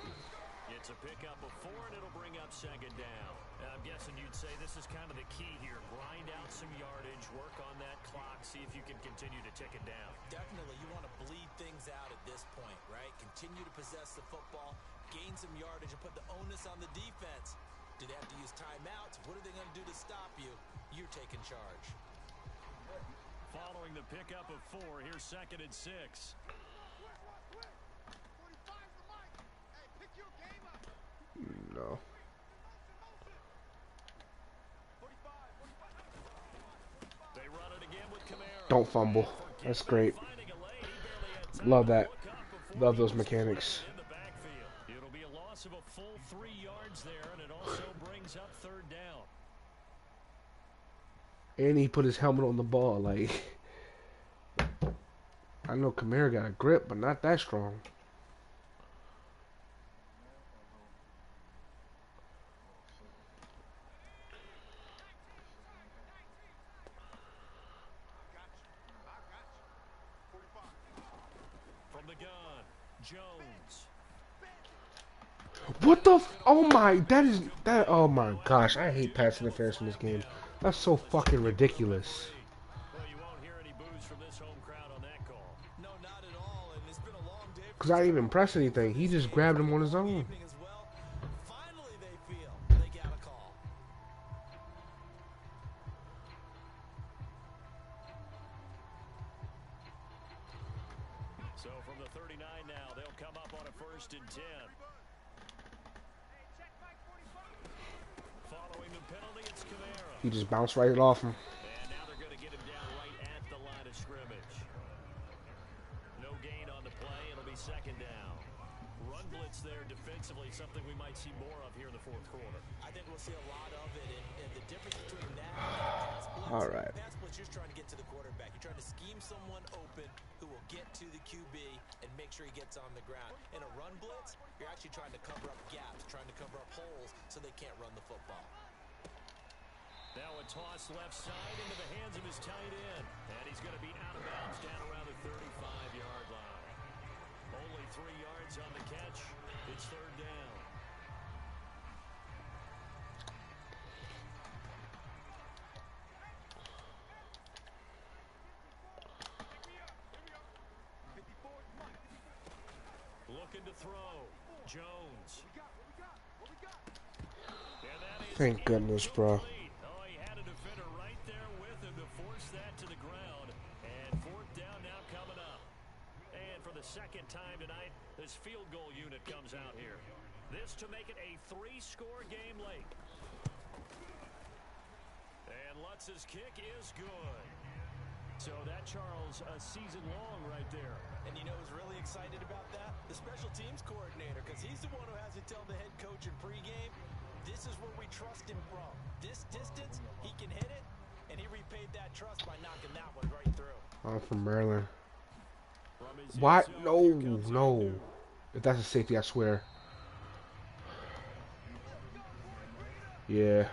It's a pickup of 4, and it'll bring up 2nd down. And I'm guessing you'd say this is kind of the key here. Grind out some yardage, work on that clock, see if you can continue to tick it down. Definitely, you want to bleed things out at this point, right? Continue to possess the football, gain some yardage, and put the onus on the defense. Do they have to use timeouts? What are they going to do to stop you? You're taking charge. Following the pickup of 4, here's 2nd and 6. No. They run it again with Camaro. Don't fumble. That's great. Finding a lane, he barely had time Love to that. look up before Love he those was mechanics. in the backfield. It'll be a loss of a full 3 yards there, and it also brings up 3rd down. And he put his helmet on the ball. Like, I know Kamara got a grip, but not that strong. From the gun, Jones. What the? Oh my! That is that. Oh my gosh! I hate pass interference in this game. That's so fucking ridiculous. Well, you won't hear any boos from this home crowd on that call. No, not at all. And it's been a long day for Cause I this didn't even crowd. press anything. He just grabbed him on his Long own. evening as well. Finally, they feel they got a call. So from the 39 now, they'll come up on a 1st and 10. Following the penalty, it's Kamara. He just bounced right off him. And now they're going to get him down right at the line of scrimmage. No gain on the play. It'll be 2nd down. Run blitz there defensively, something we might see more of here in the 4th quarter. I think we'll see a lot of it, and the difference between that and pass blitz. All right. Pass blitz, you're trying to get to the quarterback. You're trying to scheme someone open who will get to the QB and make sure he gets on the ground. In a run blitz, you're actually trying to cover up gaps, trying to cover up holes so they can't run the football. Now a toss left side into the hands of his tight end. And he's going to be out of bounds down around the 35-yard line. Only 3 yards on the catch. It's 3rd down. Looking to throw. Jones. And that is Thank goodness, bro. incomplete. Oh, he had a defender right there with him to force that to the ground. And 4th down now coming up. And for the 2nd time tonight, this field goal unit comes out here. This to make it a 3-score game late. And Lutz's kick is good. So that, Charles, a season long right there. And you know who's really excited about that? The special teams coordinator, because he's the one who has to tell the head coach in pregame, this is where we trust him from. This distance, he can hit it, and he repaid that trust by knocking that one right through. I'm from Maryland. From his What? end zone, No, here comes no. Andrew. If that's a safety, I swear. Yeah.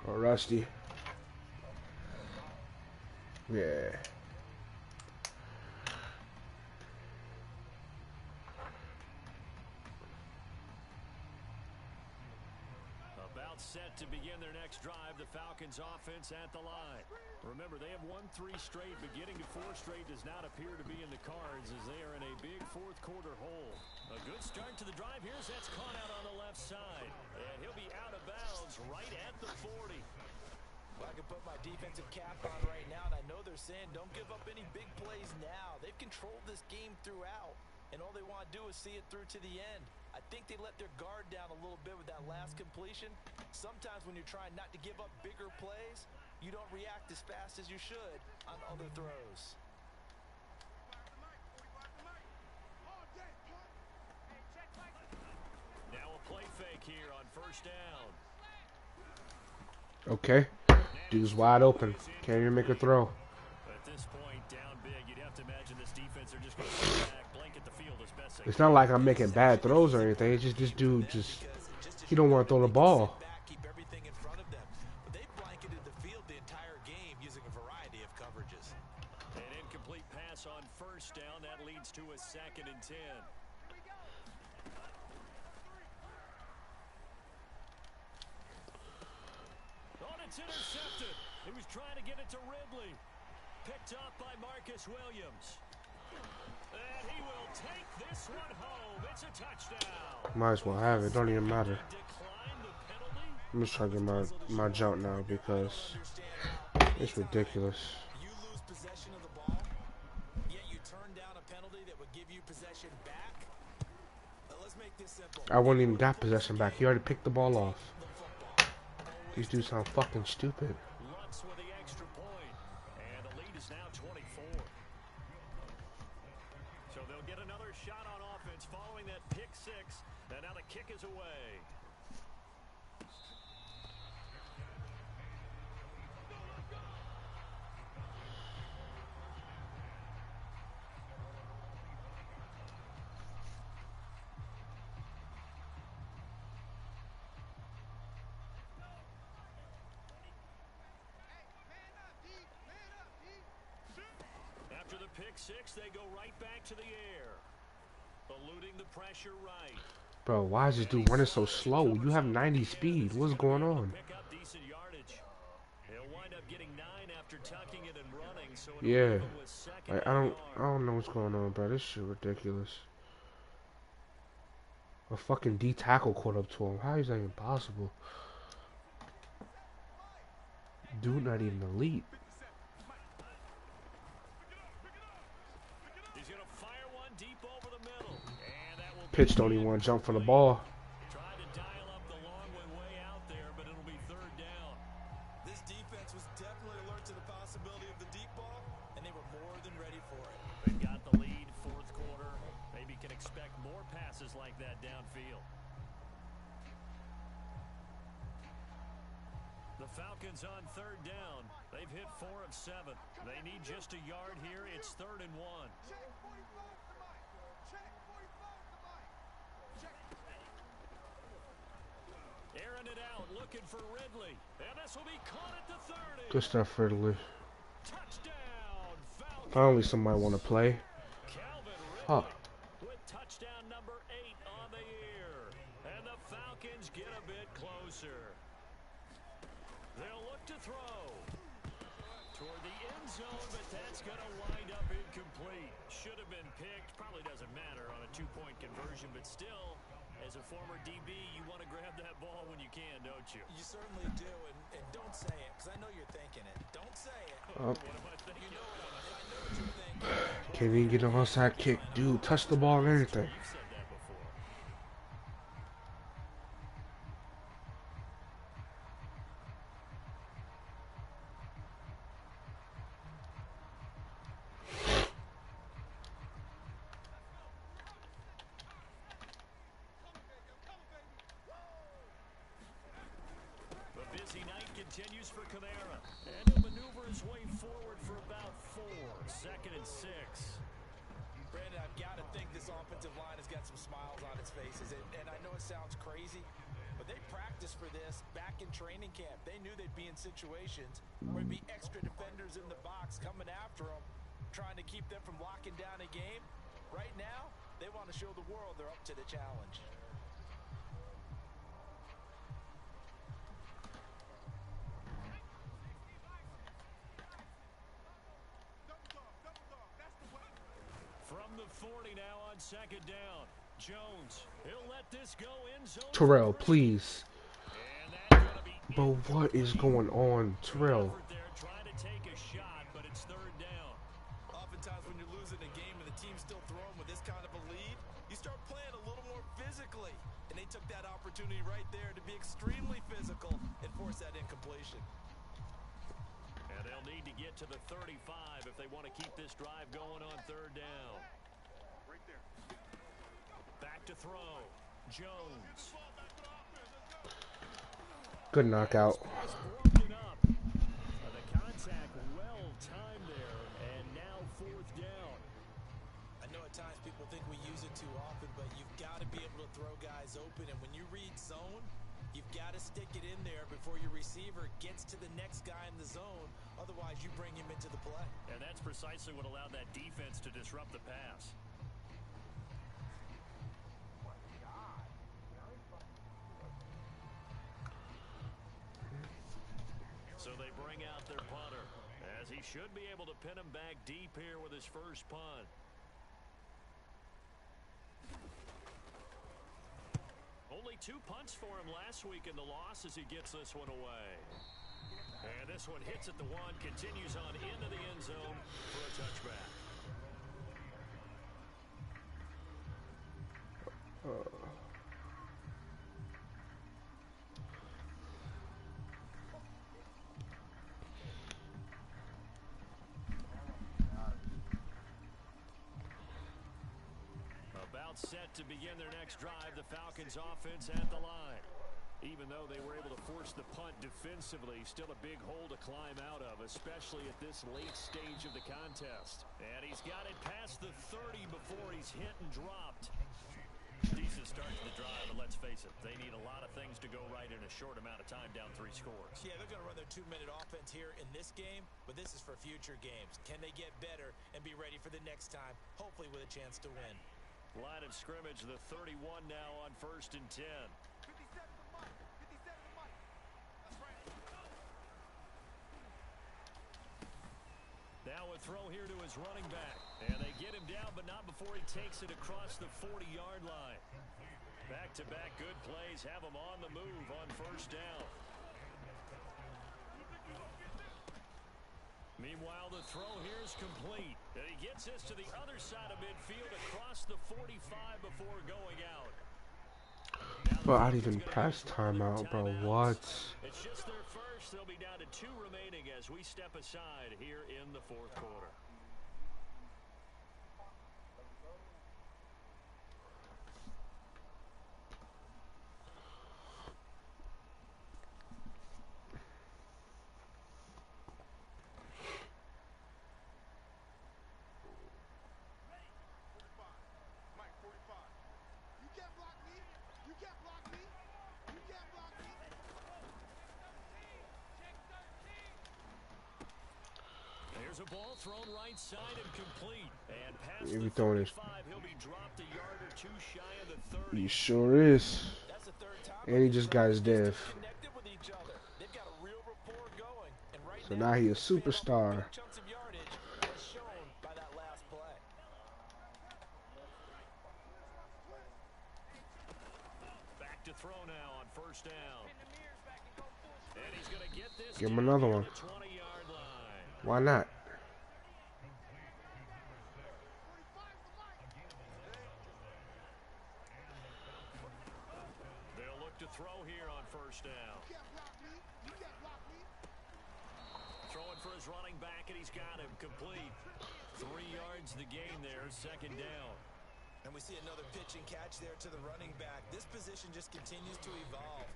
Oh, Rusty. Yeah. About set to begin their next drive, the Falcons offense at the line. Remember, they have won 3 straight, but getting to 4 straight does not appear to be in the cards as they are in a big 4th quarter hole. A good start to the drive. Here's that's caught out on the left side. And he'll be out of bounds right at the 40. Well, I can put my defensive cap on right now, and I know they're saying don't give up any big plays now. They've controlled this game throughout, and all they want to do is see it through to the end. I think they let their guard down a little bit with that last completion. Sometimes when you're trying not to give up bigger plays, you don't react as fast as you should on other throws. Now a play fake here on 1st down. Okay. Dude's wide open. Can't even make a throw. At this point, down big, you'd have to imagine this defense are just going to sit back, blanket the field as best they It's can. not like I'm making bad throws or anything. It's just this dude he don't want to throw the ball. Keep everything in front of them. But they blanketed the field the entire game using a variety of coverages. An incomplete pass on 1st down. That leads to a 2nd and 10. Oh, it's intercepted. He was trying to get it to Ridley. Picked up by Marcus Williams. And he will take this one home. It's a touchdown. Might as well have it. Don't even matter. Decline the penalty. I'm just trying to get my jump now because it's ridiculous. You lose possession of the ball, yet you turn down a penalty that would give you possession back. Let's make this simple. I wouldn't even got possession back. He already picked the ball off. These dudes sound fucking stupid. Lutz with the extra point. And the lead is now 24. So they'll get another shot on offense following that pick 6. And now the kick is away. After the pick pick six, they go right back to the air. Eluding the pressure right. Bro, why is this dude running so slow? You have 90 speed. What's going on? Pick up decent yardage. He'll wind up getting 9 after tucking it and running, so it'll Yeah. leave him with second Like, and I don't know what's going on, bro. This shit ridiculous. A fucking D tackle caught up to him. How is that even possible? Dude, not even elite. He's gonna fire one deep over the middle. And that will Pitch don't even want to jump for the ball. Tried to dial up the long way out there, but it'll be third down. This defense was definitely alert to the possibility of the deep ball, and they were more than ready for it. They've got the lead, fourth quarter. Maybe can expect more passes like that downfield. The Falcons on third down. They've hit 4 of 7. They need just a yard here. It's 3rd and 1. Check 45 to Mike. Check 45 to Mike. Check. Airing it out, looking for Ridley. And this will be caught at the 30. Good stuff, Ridley. Touchdown, Falcons. Finally, somebody want to play. Calvin Ridley Huh. with touchdown number 8 on the year. And the Falcons get a bit closer. They'll look to throw toward the end zone, but that's going to wind up incomplete. Should have been picked. Probably doesn't matter on a 2-point conversion, but still, as a former DB, you want to grab that ball when you can, don't you? You certainly do, and don't say it, because I know you're thinking it. Don't say it. What am I thinking? You know I know what you're thinking. Can't even get an onside kick. Dude, touch the ball and everything. You've said that before. The busy night continues for Kamara, and he'll maneuver his way forward for about 4. 2nd and 6. Brandon, I've got to think this offensive line has got some smiles on its faces, and I know it sounds crazy, but they practiced for this back in training camp. They knew they'd be in situations where there'd be extra defenders in the box coming after them, trying to keep them from locking down a game. Right now, they want to show the world they're up to the challenge. From the 40 now on 2nd down. Jones, he'll let this go in zone. Terrell, please. And that's gonna be Bro, what is going on? Terrell. They're trying to take a shot, but it's 3rd down. Oftentimes when you're losing a game and the team's still throwing with this kind of a lead, you start playing a little more physically. And they took that opportunity right there to be extremely physical and force that incompletion. And they'll need to get to the 35 if they want to keep this drive going on 3rd down. Right there. Back to throw. Jones. Good knockout. It's broken up. The contact well timed there, and now 4th down. I know at times people think we use it too often, but you've got to be able to throw guys open. And when you read zone, you've got to stick it in there before your receiver gets to the next guy in the zone. Otherwise, you bring him into the play. And that's precisely what allowed that defense to disrupt the pass. So they bring out their punter, as he should be able to pin him back deep here with his first punt. Only 2 punts for him last week in the loss as he gets this one away. And this one hits at the 1, continues on into the end zone for a touchback. About set to begin their next drive, the Falcons offense at the line. Even though they were able to force the punt defensively, still a big hole to climb out of, especially at this late stage of the contest. And he's got it past the 30 before he's hit and dropped. Decent start to the drive, but let's face it, they need a lot of things to go right in a short amount of time, down 3 scores. Yeah, they're going to run their 2-minute offense here in this game, but this is for future games. Can they get better and be ready for the next time, hopefully with a chance to win? Line of scrimmage, the 31 now on 1st and 10. 57 to Mike. 57 to Mike. That's right. Now a throw here to his running back. And they get him down, but not before he takes it across the 40-yard line. Back-to-back good plays have him on the move on 1st down. Meanwhile, the throw here is complete. And he gets this to the other side of midfield across the 45 before going out. Bro, I'd even pass timeout, bro. What? It's just their first. They'll be down to 2 remaining as we step aside here in the 4th quarter. Mike, 45. You can't block me. You can't block me. You can't block me. Check 13. There's a ball thrown right side and complete. And past Yeah, the we throwing this. 35, he'll be dropped a yard or 2 shy of the 30. He sure is. That's the 3rd time. And he just got his dev. Connected with each other. They've got a real rapport going. And right So now he a superstar. big chunks of yardage as shown by that last play. Back to throw now on 1st down. And he's going to get this. Give him down another near one. the 20-yard line. Why not? They'll look to throw here on 1st down. You can't block me. You can't block me. Throwing for his running back, and he's got him complete. 3 yards the gain there, 2nd down. And we see another pitch and catch there to the running back. This position just continues to evolve.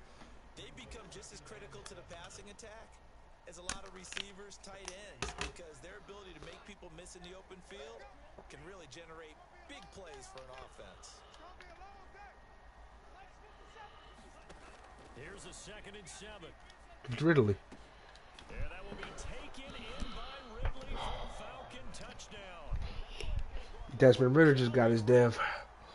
They've become just as critical to the passing attack as a lot of receivers, tight ends, because their ability to make people miss in the open field can really generate big plays for an offense. It's gonna be a long day. Here's a 2nd and 7. Driddly. And that will be taken in by Ridley for a Falcon touchdown. Desmond Ritter just got his dev.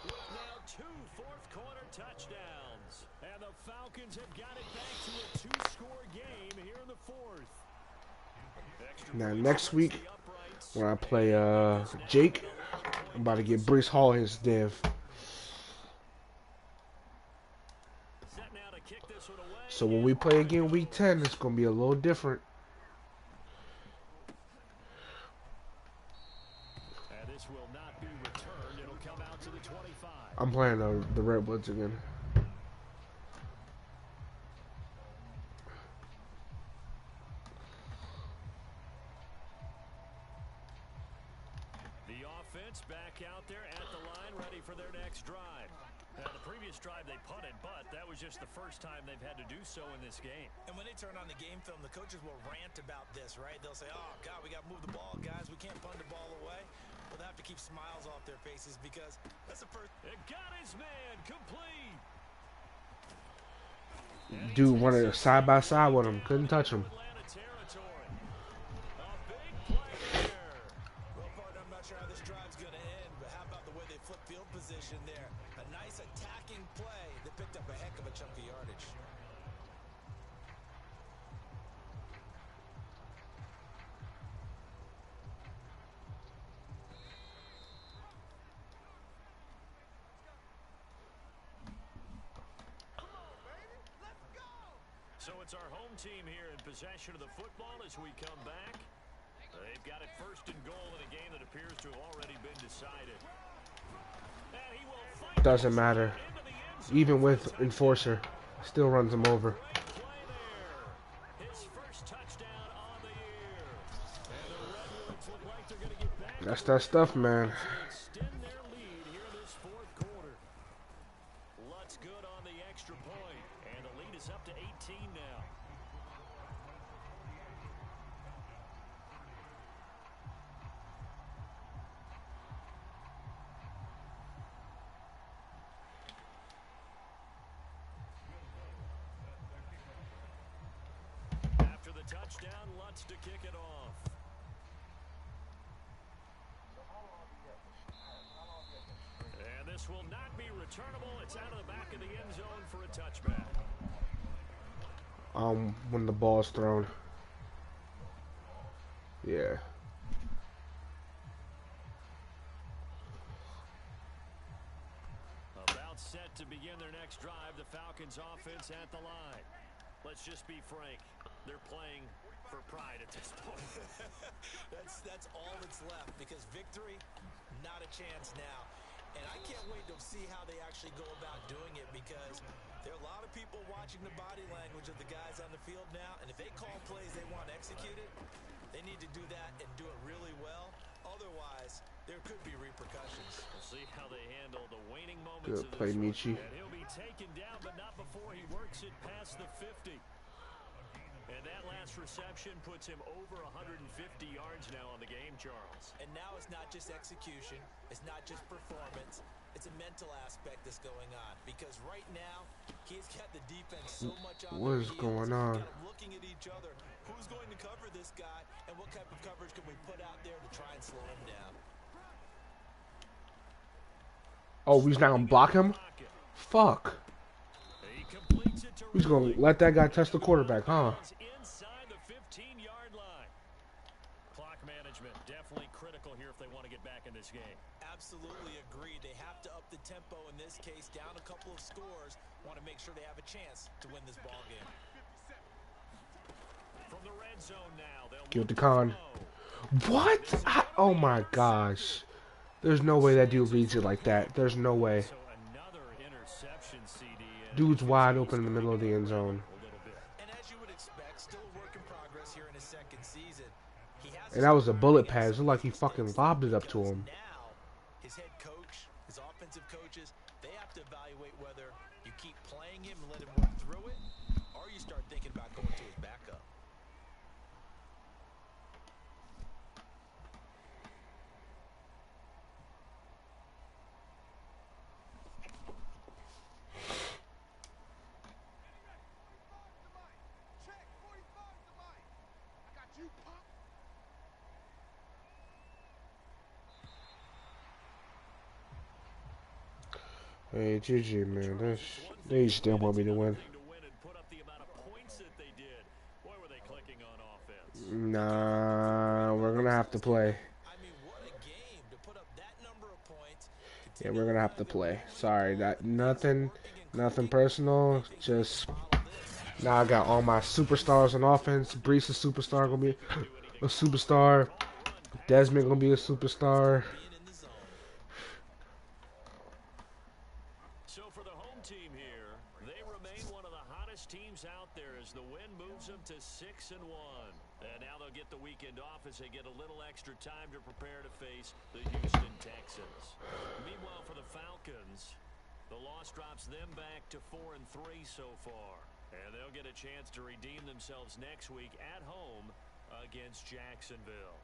With now 2 fourth-quarter touchdowns. And the Falcons have got it back to a 2-score game here in the 4th. Extra Now points next against week the uprights. when I play Jake, I'm about to get Brees Hall his dev. Set now to kick this one away. So when we play again week 10, it's gonna be a little different. And this will not be returned. It'll come out to the 25. I'm playing the Redwoods again. The offense back out there at the line, ready for their next drive. Now, the previous drive they punted, but that was just the first time they've had to do so in this game. And when they turn on the game film, the coaches will rant about this, right? They'll say, oh, God, we got to move the ball, guys. We can't punt the ball away. Well, they have to keep smiles off their faces because that's the first. It got his man complete. Dude wanted side by side with him, couldn't touch him. Atlanta territory. A big play here. Well, partner, I'm not sure how this drive's going to end, but how about the way they flip field position there? A nice attacking play that picked up a heck of a chunk of yardage. So it's our home team here in possession of the football as we come back. They've got it 1st and goal in a game that appears to have already been decided. And he will fight Doesn't matter. into the end zone. Even with Enforcer, still runs him over. Great play there. His first touchdown on the year. And the Redwoods look like they're going to get back. That's that stuff, man. Extend their lead here this 4th quarter. Lutz good on the extra point. And the lead is up to 18 now. a touchdown. Lutz to kick it off. And this will not be returnable. It's out of the back of the end zone for a touchback. When the ball's thrown. Yeah. About set to begin their next drive. The Falcons offense at the line. Let's just be frank. They're playing for pride at this point. that's all that's left, because victory, not a chance now. And I can't wait to see how they actually go about doing it, because there are a lot of people watching the body language of the guys on the field now, and if they call plays they want executed, they need to do that and do it really well. Otherwise, there could be repercussions. We'll see how they handle the waning moments Good of play, this one. Michi. And he'll be taken down, but not before he works it past the 50. And that last reception puts him over 150 yards now on the game, Charles. And now it's not just execution. It's not just performance. It's a mental aspect that's going on. Because right now, he's got the defense so much on What their is heels. going on? Got them looking at each other. Who's going to cover this guy? And what type of coverage can we put out there to try and slow him down? Oh, he's not gonna block him? Fuck. He's gonna let that guy touch the quarterback, huh? Inside the 15-yard line. Clock management definitely critical here if they want to get back in this game. Absolutely agreed. They have to up the tempo in this case, down a couple of scores. Want to make sure they have a chance to win this ball game. From the red zone now, they'll Give it to Khan. What? Oh my gosh. There's no way that dude reads it like that. There's no way. So another interception, CD. Dude's wide open in the middle of the end zone. And as you would expect, still a work in progress here in his second season. He has And that was a bullet pass. It looked like he fucking lobbed it up to him. Now, his head coach, his offensive coaches, they have to evaluate whether you keep playing him and let him work through it, or you start thinking about going to his backup. Check, 45 to Mike. I got you, pop. Hey, GG, man. They still want me to win. Nah, we're gonna have to play. I mean, what a game to put up that number of points. Yeah, we're gonna have to play. Sorry, nothing personal. Just now I got all my superstars on offense. Brees a superstar, gonna be a superstar. Desmond gonna be a superstar. So for the home team here, they remain one of the hottest teams out there as the win moves them to 6-1. And now they'll get the weekend off as they get a little extra time to prepare to face the Houston Texans. Meanwhile, for the Falcons, the loss drops them back to 4-3 so far. And they'll get a chance to redeem themselves next week at home against Jacksonville.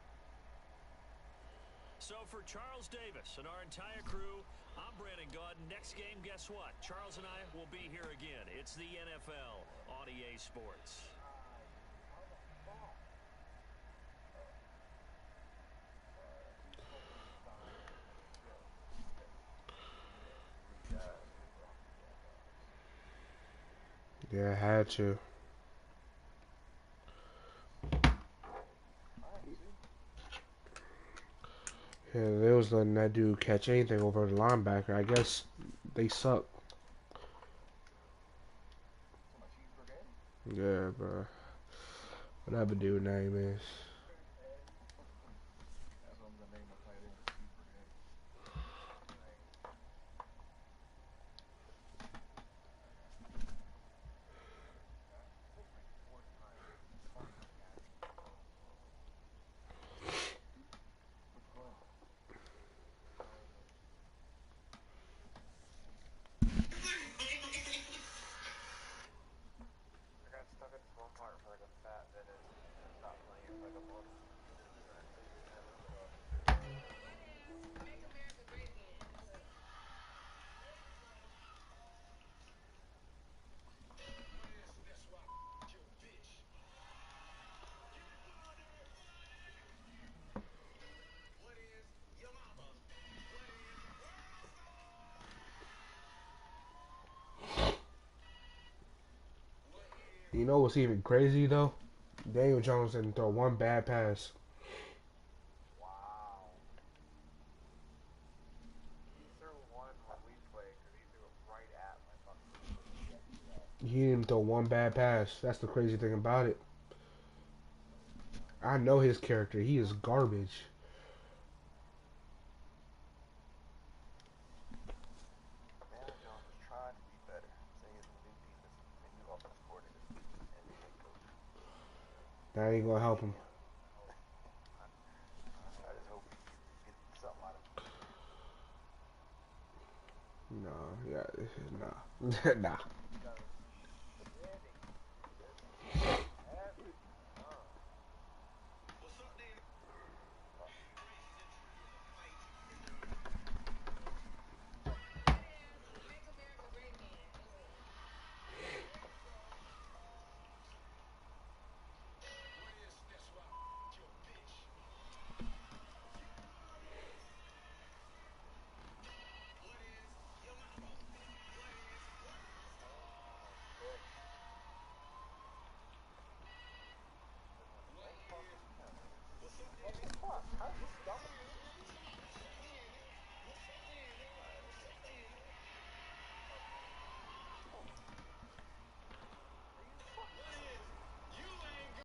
So for Charles Davis and our entire crew, I'm Brandon Gaudin. Next game, guess what? Charles and I will be here again. It's the NFL on EA Sports. Yeah, I had to. Yeah, they was letting that dude catch anything over the linebacker. I guess they suck. Yeah, bro. Whatever dude name is. You know what's even crazy though? Daniel Jones didn't throw one bad pass. Wow. He threw one when we played because he threw it right at my fucking yesterday. He didn't throw one bad pass. That's the crazy thing about it. I know his character. He is garbage. Daniel Jones is trying to be better. Saying it's a new defense, a new offensive coordinator, and new head coach. That ain't gonna help him. I just hope he gets something out of it. No, yeah, nah, nah.